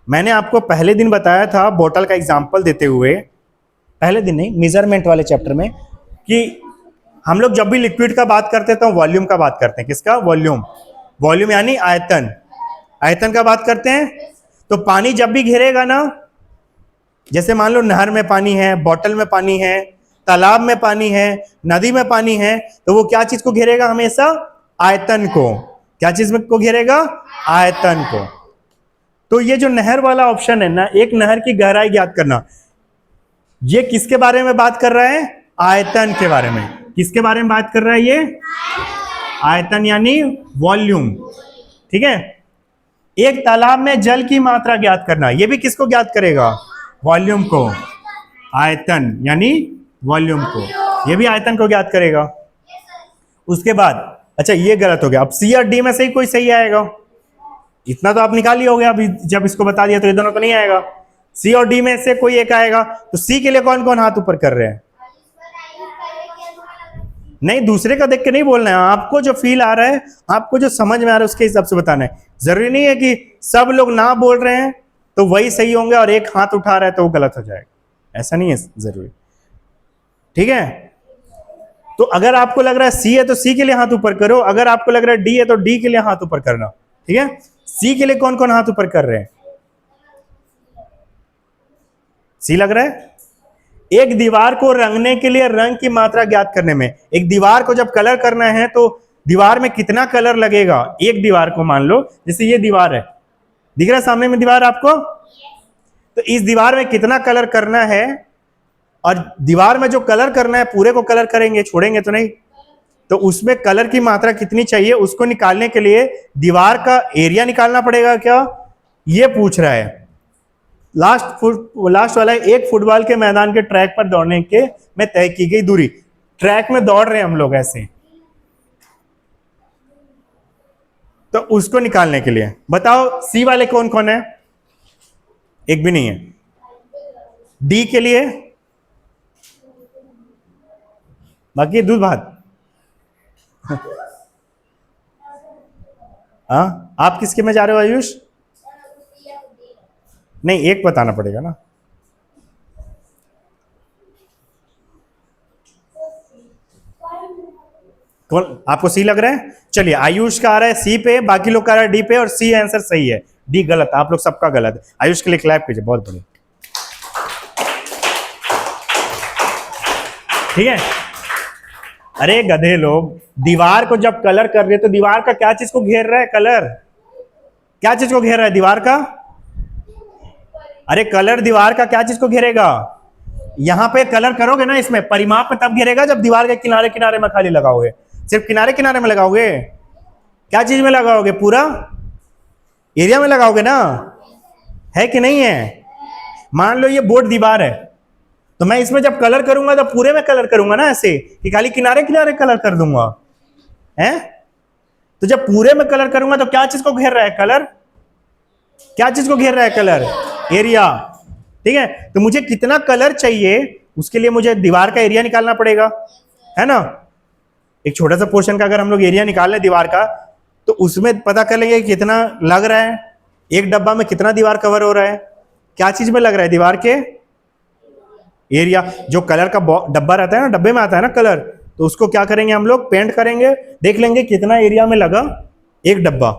मैंने आपको पहले दिन बताया था बोतल का एग्जांपल देते हुए, पहले दिन नहीं मेजरमेंट वाले चैप्टर में, कि हम लोग जब भी लिक्विड का बात करते हैं तो वॉल्यूम का बात करते हैं, किसका, वॉल्यूम, वॉल्यूम यानी आयतन, आयतन का बात करते हैं। तो पानी जब भी घेरेगा ना, जैसे मान लो नहर में पानी है, बोतल में पानी है, तालाब में पानी है, नदी में पानी है, तो वो क्या चीज को घेरेगा हमेशा, आयतन को। क्या चीज को घेरेगा, आयतन को। तो ये जो नहर वाला ऑप्शन है ना, एक नहर की गहराई ज्ञात करना, ये किसके बारे में बात कर रहा है, आयतन के बारे में। किसके बारे में बात कर रहा है ये, आयतन यानी वॉल्यूम, ठीक है। एक तालाब में जल की मात्रा ज्ञात करना, ये भी किसको ज्ञात करेगा, वॉल्यूम को, आयतन यानी वॉल्यूम को, ये भी आयतन को ज्ञात करेगा। उसके बाद अच्छा ये गलत हो गया, अब सी और डी में से ही कोई सही आएगा, इतना तो आप निकाल ही हो गया अभी जब इसको बता दिया, तो ये दोनों तो नहीं आएगा, सी और डी में से कोई एक आएगा। तो सी के लिए कौन कौन हाथ ऊपर कर रहे हैं, नहीं दूसरे का देख के नहीं बोलना है, आपको जो फील आ रहा है, आपको जो समझ में आ रहा है उसके हिसाब से बताना है। जरूरी नहीं है कि सब लोग ना बोल रहे हैं तो वही सही होंगे और एक हाथ उठा रहा है तो वो गलत हो जाएगा, ऐसा नहीं है जरूरी, ठीक है। तो अगर आपको लग रहा है सी है तो सी के लिए हाथ ऊपर करो, अगर आपको लग रहा है डी है तो डी के लिए हाथ ऊपर करना, ठीक है। सी के लिए कौन कौन हाथ ऊपर कर रहे हैं, सी लग रहा है। एक दीवार को रंगने के लिए रंग की मात्रा ज्ञात करने में, एक दीवार को जब कलर करना है तो दीवार में कितना कलर लगेगा, एक दीवार को मान लो जैसे ये दीवार है, दिख रहा है सामने में दीवार आपको, तो इस दीवार में कितना कलर करना है, और दीवार में जो कलर करना है पूरे को कलर करेंगे, छोड़ेंगे तो नहीं, तो उसमें कलर की मात्रा कितनी चाहिए उसको निकालने के लिए दीवार का एरिया निकालना पड़ेगा क्या, ये पूछ रहा है। लास्ट वाला है, एक फुटबॉल के मैदान के ट्रैक पर दौड़ने के में तय की गई दूरी, ट्रैक में दौड़ रहे हैं हम लोग ऐसे, तो उसको निकालने के लिए बताओ सी वाले कौन कौन है, एक भी नहीं है। डी के लिए बाकी दूध भात हाँ, आप किसके में जा रहे हो आयुष, नहीं एक बताना पड़ेगा ना, कौन आपको सी लग रहा है, चलिए आयुष का आ रहा है सी पे, बाकी लोग का आ रहा है डी पे, और सी आंसर सही है, डी गलत, आप लोग सबका गलत है। आयुष के लिए क्लैप कीजिए, बहुत बढ़िया, ठीक है। अरे गधे लोग, दीवार को जब कलर कर रहे तो दीवार का क्या चीज को घेर रहा है, कलर क्या चीज को घेर रहा है, दीवार का, अरे कलर दीवार का क्या चीज को घेरेगा, यहां पे कलर करोगे ना इसमें परिमाप में तब घेरेगा जब दीवार के किनारे किनारे में खाली लगाओगे, सिर्फ किनारे किनारे में लगाओगे, क्या चीज में लगाओगे, पूरा एरिया में लगाओगे ना, है कि नहीं है। मान लो ये बोर्ड दीवार है, तो मैं इसमें जब कलर करूंगा तो पूरे में कलर करूंगा ना, ऐसे कि खाली किनारे किनारे कलर कर दूंगा, है। तो जब पूरे में कलर करूंगा तो क्या चीज को घेर रहा है, कलर, क्या चीज को घेर रहा है, कलर, एरिया, ठीक है। तो मुझे कितना कलर चाहिए उसके लिए मुझे दीवार का एरिया निकालना पड़ेगा, है ना। एक छोटा सा पोर्शन का अगर हम लोग एरिया निकाल लें दीवार का, तो उसमें पता कर लेंगे कितना लग रहा है, एक डब्बा में कितना दीवार कवर हो रहा है, क्या चीज में लग रहा है, दीवार के एरिया। जो कलर का डब्बा रहता है ना, डब्बे में आता है ना कलर, तो उसको क्या करेंगे हम लोग, पेंट करेंगे, देख लेंगे कितना एरिया में लगा एक डब्बा,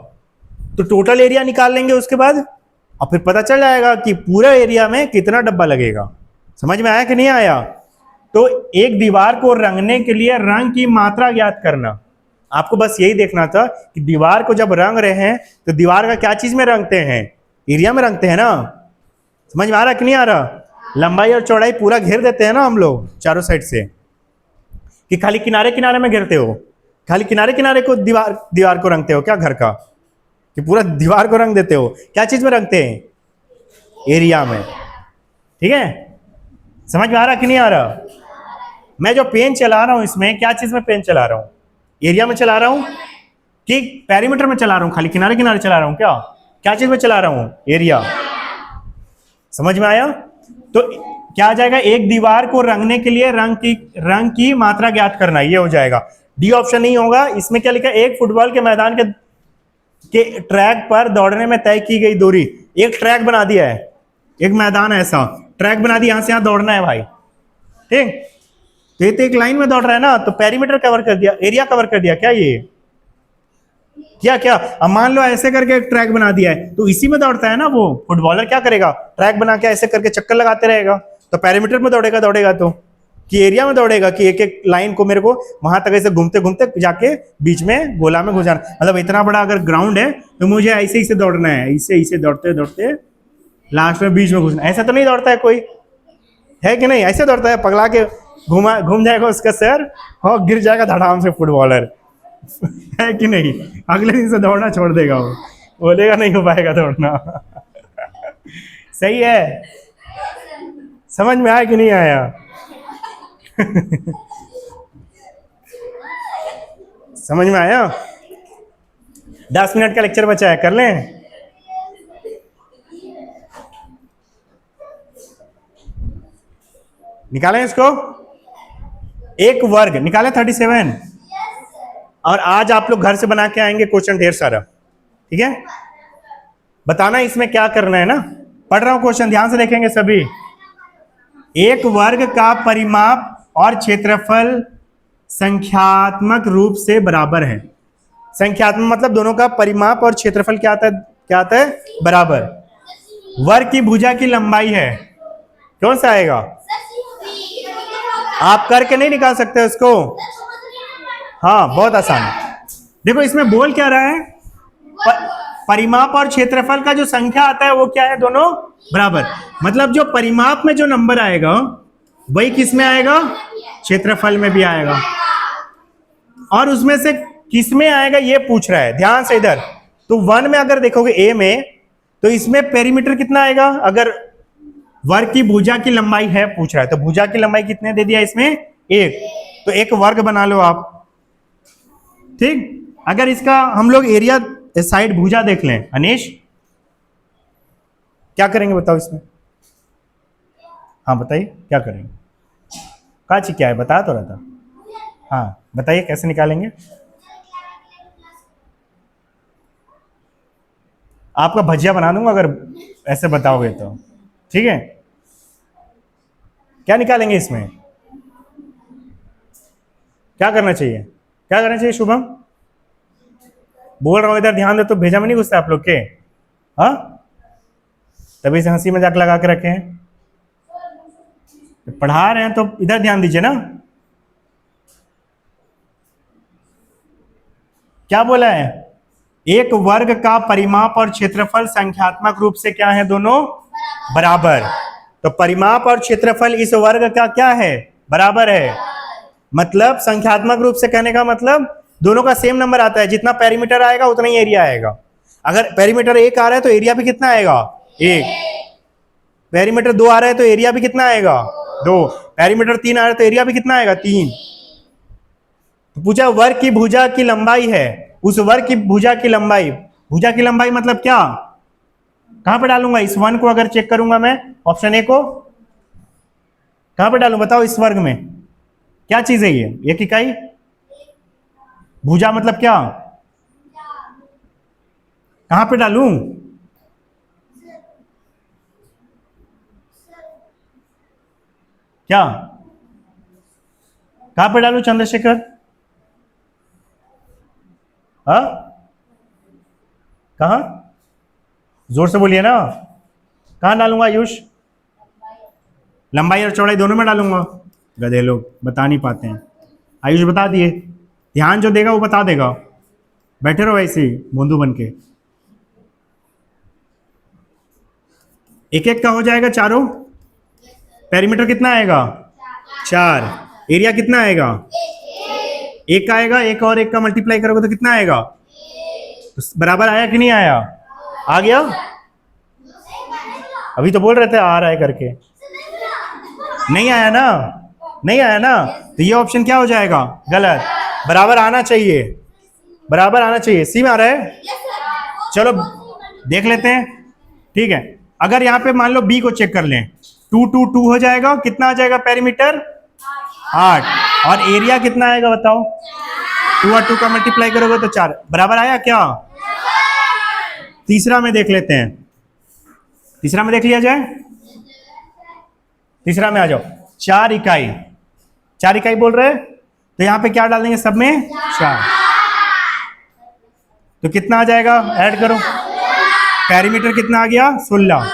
तो टोटल एरिया निकाल लेंगे उसके बाद, और फिर पता चल जाएगा कि पूरा एरिया में कितना डब्बा लगेगा। समझ में आया कि नहीं आया। तो एक दीवार को रंगने के लिए रंग की मात्रा ज्ञात करना, आपको बस यही देखना था कि दीवार को जब रंग रहे हैं तो दीवार का क्या चीज में रंगते हैं, एरिया में रंगते हैं ना। समझ में आ रहा कि नहीं आ रहा, लंबाई और चौड़ाई पूरा घेर देते हैं ना हम लोग चारों साइड से, कि खाली किनारे किनारे में घेरते हो, खाली किनारे किनारे को दीवार को रंगते हो क्या घर का, कि पूरा दीवार को रंग देते हो? क्या चीज में रंगते हैं? एरिया में। ठीक है, समझ में आ रहा कि नहीं आ रहा? मैं जो पेन चला रहा हूं इसमें क्या चीज में पेन चला रहा हूं? एरिया में चला रहा हूं कि पेरीमीटर में चला रहा हूं? खाली किनारे किनारे चला रहा हूं? क्या क्या चीज में चला रहा हूं? एरिया। समझ में आया? तो क्या आ जाएगा? एक दीवार को रंगने के लिए रंग की मात्रा ज्ञात करना, ये हो जाएगा। डी ऑप्शन नहीं होगा। इसमें क्या लिखा है? एक फुटबॉल के मैदान के ट्रैक पर दौड़ने में तय की गई दूरी। एक ट्रैक बना दिया है, एक मैदान है, ऐसा ट्रैक बना दिया, यहां से यहां दौड़ना है भाई। ठीक, तो ये तो एक लाइन में दौड़ रहा है ना, तो पेरीमीटर कवर कर दिया, एरिया कवर कर दिया। क्या ये क्या क्या? अब मान लो ऐसे करके एक ट्रैक बना दिया है, तो इसी में दौड़ता है ना वो फुटबॉलर। क्या करेगा? ट्रैक बना के ऐसे करके चक्कर लगाते रहेगा, तो पेरीमीटर में दौड़ेगा तो कि एरिया में दौड़ेगा कि एक एक लाइन को मेरे को वहां तक ऐसे घूमते घूमते जाके बीच में गोला में घुस जाना। मतलब इतना बड़ा अगर ग्राउंड है तो मुझे ऐसे ही से दौड़ना है, ऐसे ऐसे दौड़ते दौड़ते लास्ट में बीच में घुसना। ऐसा तो नहीं दौड़ता है कोई, है कि नहीं? ऐसे दौड़ता है, पगला के घूम जाएगा उसका सर और गिर जाएगा धड़ाम से फुटबॉलर। है कि नहीं? अगले दिन से दौड़ना छोड़ देगा, वो बोलेगा नहीं हो पाएगा दौड़ना। सही है? समझ में आया कि नहीं आया? समझ में आया? 10 मिनट का लेक्चर बचा है, कर लें? निकालें इसको। एक वर्ग निकालें 37। और आज आप लोग घर से बना के आएंगे क्वेश्चन ढेर सारा। ठीक है, बताना इसमें क्या करना है ना। पढ़ रहा हूं क्वेश्चन, ध्यान से देखेंगे सभी। एक वर्ग का परिमाप और क्षेत्रफल संख्यात्मक रूप से बराबर है। संख्यात्मक मतलब दोनों का परिमाप और क्षेत्रफल क्या आता है? क्या आता है? बराबर। वर्ग की भुजा की लंबाई है, कौन सा आएगा? आप करके नहीं निकाल सकते उसको? हाँ, बहुत आसान है। देखो इसमें बोल क्या रहा है? परिमाप और क्षेत्रफल का जो संख्या आता है वो क्या है? दोनों बराबर। मतलब जो परिमाप में जो नंबर आएगा वही किस में आएगा? क्षेत्रफल में भी आएगा। और उसमें से किस में आएगा ये पूछ रहा है, ध्यान से इधर। तो 1 में अगर देखोगे ए में, तो इसमें पेरीमीटर कितना आएगा? अगर वर्ग की भुजा की लंबाई है पूछ रहा है, तो भुजा की लंबाई कितने दे दिया इसमें? 1। तो एक वर्ग बना लो आप। ठीक, अगर इसका हम लोग एरिया साइड भुजा देख लें, अनीश क्या करेंगे बताओ इसमें? हाँ बताइए क्या करेंगे? काची क्या है बता तो रहा था। हाँ बताइए कैसे निकालेंगे? आपका भजिया बना दूंगा अगर ऐसे बताओगे तो। ठीक है, क्या निकालेंगे इसमें? क्या करना चाहिए? क्या करना चाहिए शुभम? बोल रहा हूं इधर ध्यान दे, तो भेजा में नहीं घुसता आप लोग के? हाँ, तभी से हंसी मजाक लगा के रखे हैं। पढ़ा रहे हैं तो इधर ध्यान दीजिए ना। क्या बोला है? एक वर्ग का परिमाप और क्षेत्रफल संख्यात्मक रूप से क्या है? दोनों बराबर। तो परिमाप और क्षेत्रफल इस वर्ग का क्या है? बराबर है। मतलब संख्यात्मक रूप से कहने का मतलब दोनों का सेम नंबर आता है, जितना पेरीमीटर आएगा उतना ही एरिया आएगा। अगर पेरीमीटर 1 आ रहा है तो एरिया भी कितना आएगा? 1। पेरीमीटर 2 आ रहा है तो एरिया भी कितना आएगा? 2। पेरीमीटर 3 आ रहा है तो एरिया भी कितना आएगा? 3। तो पूछा वर्ग की भुजा की लंबाई है, उस वर्ग की भुजा की लंबाई, भुजा की लंबाई मतलब क्या? कहां पे डालूंगा इस 1 को? अगर चेक करूंगा मैं ऑप्शन ए को, कहां पे डालूं बताओ? इस वर्ग में क्या चीज है ये? एक इकाई। भुजा मतलब क्या? कहां पे डालूं? क्या कहां पे डालूं चंद्रशेखर? हाँ, कहां? जोर से बोलिए ना। कहां डालूंगा आयुष? लंबाई और चौड़ाई दोनों में डालूंगा। गधे लोग बता नहीं पाते हैं। आयुष बता दिए, ध्यान जो देगा वो बता देगा। बैठे रहो ऐसे ही बोंदू बन के। एक एक का हो जाएगा चारों। पेरीमीटर कितना आएगा? 4। एरिया कितना आएगा? 1 आएगा। 1 और 1 का मल्टीप्लाई करोगे तो कितना आएगा? बराबर आया कि नहीं आया? आ गया? अभी तो बोल रहे थे आ रहा है करके, नहीं आया ना? नहीं आया ना, तो ये ऑप्शन क्या हो जाएगा? गलत। बराबर आना चाहिए, बराबर आना चाहिए। सी में आ रहा है? चलो देख लेते हैं। ठीक है, अगर यहाँ पे मान लो बी को चेक कर लें, 2 2 2 हो जाएगा, कितना आ जाएगा पेरीमीटर? 8। और एरिया कितना आएगा बताओ? 2 और 2 का मल्टीप्लाई करोगे तो 4। बराबर आया क्या? तीसरा में देख लेते हैं, तीसरा में देख लिया जाए। तीसरा में आ जाओ। 4 इकाई, 4 इकाई बोल रहे हैं, तो यहां पे क्या डाल देंगे सब में? 4। तो कितना आ जाएगा? ऐड करो। पेरीमीटर कितना आ गया? 16।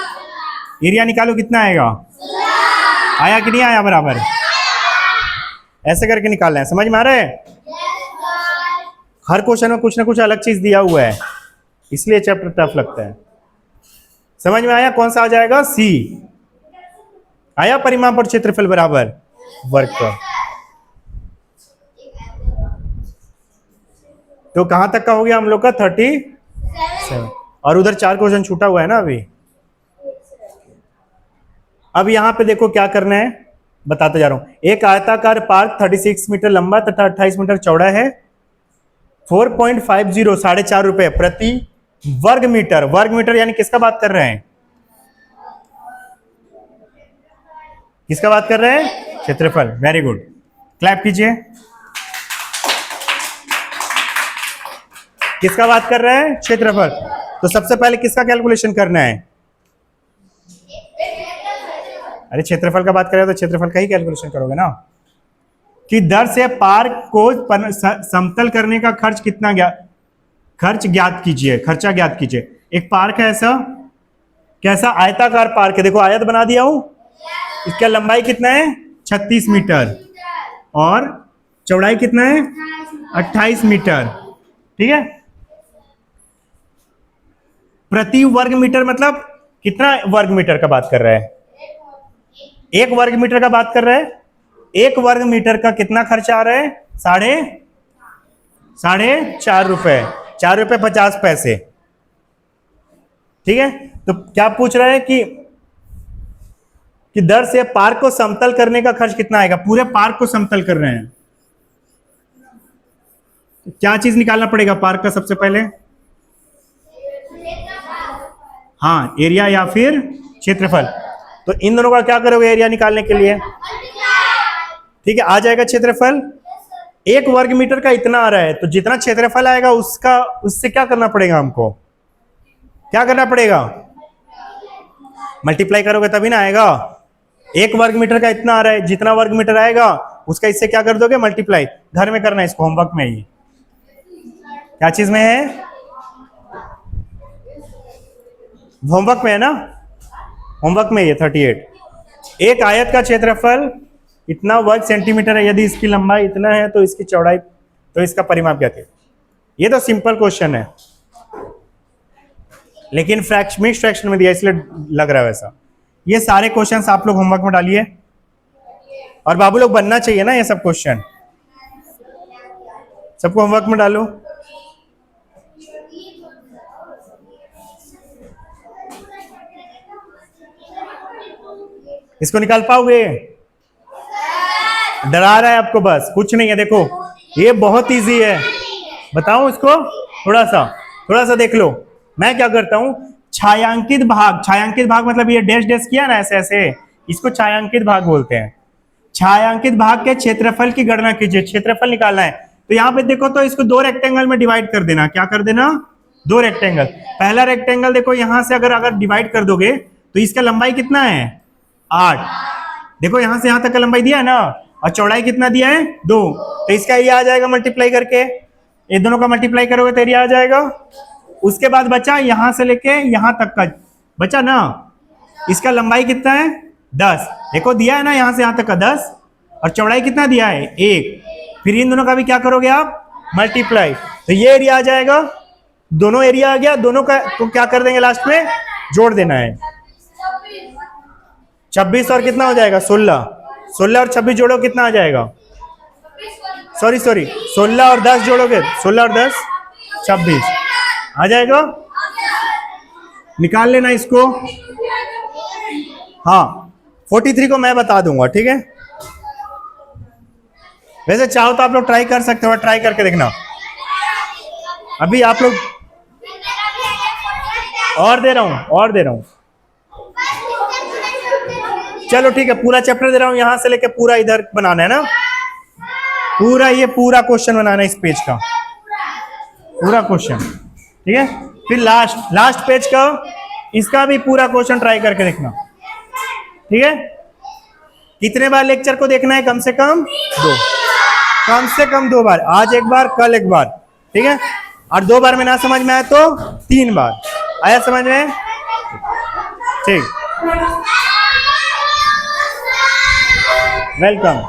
एरिया निकालो, कितना आएगा? आया कि नहीं आया? बराबर ऐसे करके निकालना है। समझ में आ रहा है? हर क्वेश्चन में कुछ ना कुछ अलग चीज दिया हुआ है, इसलिए चैप्टर टफ लगता है। समझ में आया? कौन सा आ जाएगा? सी आया। परिमाप और क्षेत्रफल बराबर वर्ग का। तो कहां तक का हो गया हम लोग का? 37। और उधर 4 क्वेश्चन छूटा हुआ है ना अभी। अब यहां पे देखो क्या करना है, बताते जा रहा हूं। एक आयताकार पार्क 36 मीटर लंबा तथा 28 मीटर चौड़ा है। 4.50 ₹4.5 प्रति वर्ग मीटर। वर्ग मीटर यानी किसका बात कर रहे हैं? किसका बात कर रहे हैं? क्षेत्रफल। वेरी गुड, क्लैप कीजिए। किसका बात कर रहे हैं? क्षेत्रफल। तो सबसे पहले किसका कैलकुलेशन करना है? अरे क्षेत्रफल का बात करें तो क्षेत्रफल का ही कैलकुलेशन करोगे ना। कि दर से पार्क को समतल करने का खर्च कितना खर्च ज्ञात कीजिए, खर्चा ज्ञात कीजिए। एक पार्क है ऐसा, कैसा? आयताकार पार्क है। देखो आयत बना दिया हूं। इसका लंबाई कितना है? 36 मीटर और चौड़ाई कितना है? 28 मीटर। ठीक है, प्रति वर्ग मीटर मतलब कितना वर्ग मीटर का बात कर रहा है? 1 वर्ग मीटर का बात कर रहा है। 1 वर्ग मीटर का कितना खर्चा आ रहा है? ₹4.5, ₹4.50। ठीक है, तो क्या पूछ रहा है कि दर से पार्क को समतल करने का खर्च कितना आएगा? पूरे पार्क को समतल कर रहे हैं, तो क्या चीज निकालना पड़ेगा पार्क का सबसे पहले? हाँ, एरिया या फिर क्षेत्रफल। तो इन दोनों का क्या करोगे एरिया निकालने के लिए? ठीक है, आ जाएगा क्षेत्रफल। 1 वर्ग मीटर का इतना आ रहा है, तो जितना क्षेत्रफल आएगा उससे क्या करना पड़ेगा हमको? क्या करना पड़ेगा? मल्टीप्लाई करोगे तभी ना आएगा। 1 वर्ग मीटर का इतना आ रहा है, जितना वर्ग मीटर आएगा उसका इससे क्या कर दोगे? मल्टीप्लाई। घर में करना है इसको, होमवर्क में ही। क्या चीज में है? होमवर्क में है ना, होमवर्क में ये 38। एक आयत का क्षेत्रफल इतना वर्ग सेंटीमीटर है, यदि इसकी लंबाई इतना है तो इसकी चौड़ाई, तो इसका परिमाप क्या है? ये तो सिंपल क्वेश्चन है, लेकिन मिक्स्ड फ्रैक्शन में दिया इसलिए लग रहा है वैसा। ये सारे क्वेश्चंस आप लोग होमवर्क में डालिए, और बाबू लोग बनना चाहिए ना ये सब क्वेश्चन, सबको होमवर्क में डालो। इसको निकाल पाओगे? डरा रहा है आपको बस, कुछ नहीं है। देखो ये बहुत इजी है, बताऊं इसको? थोड़ा सा देख लो। मैं क्या करता हूं, छायांकित भाग मतलब ये डैश डैश किया ना ऐसे ऐसे, इसको छायांकित भाग बोलते हैं। छायांकित भाग के क्षेत्रफल की गणना कीजिए। क्षेत्रफल निकालना है तो यहाँ पे देखो, तो इसको 2 रेक्टेंगल में डिवाइड कर देना। क्या कर देना? 2 रेक्टेंगल। पहला रेक्टेंगल देखो, यहां से अगर डिवाइड कर दोगे तो इसका लंबाई कितना है? 8। देखो यहां से यहां तक का लंबाई दिया है ना, और चौड़ाई कितना दिया है? 2। तो इसका एरिया आ जाएगा मल्टीप्लाई करके, ये दोनों का मल्टीप्लाई करोगे तो एरिया आ जाएगा। उसके बाद बचा यहां से लेके यहां तक का बचा ना, इसका लंबाई कितना है? 10। देखो दिया है ना यहां से यहां तक का 10, और चौड़ाई कितना दिया है? 1। फिर इन दोनों का भी क्या करोगे आप? मल्टीप्लाई। तो ये एरिया आ जाएगा, दोनों एरिया आ गया, दोनों का तो क्या कर देंगे लास्ट में? जोड़ देना है। 26 और कितना हो जाएगा? 16। 16 और 26 जोड़ो, कितना आ जाएगा? सॉरी 16 और 10 जोड़ोगे, 16 और 10 26। आ जाएगा, निकाल लेना इसको। हाँ 43 को मैं बता दूंगा, ठीक है। वैसे चाहो तो आप लोग ट्राई कर सकते हो, ट्राई करके देखना। अभी आप लोग और दे रहा हूं। चलो ठीक है, पूरा चैप्टर दे रहा हूं, यहां से लेके पूरा इधर बनाना है ना, पूरा ये पूरा क्वेश्चन बनाना है इस पेज का, पूरा क्वेश्चन, ठीक है। फिर लास्ट पेज का इसका भी पूरा क्वेश्चन ट्राई करके देखना, ठीक है। कितने बार लेक्चर को देखना है? कम से कम 2 बार, आज एक बार, कल एक बार, ठीक है। और 2 बार में ना समझ में आया तो 3 बार। आया समझ में? ठीक, वेलकम।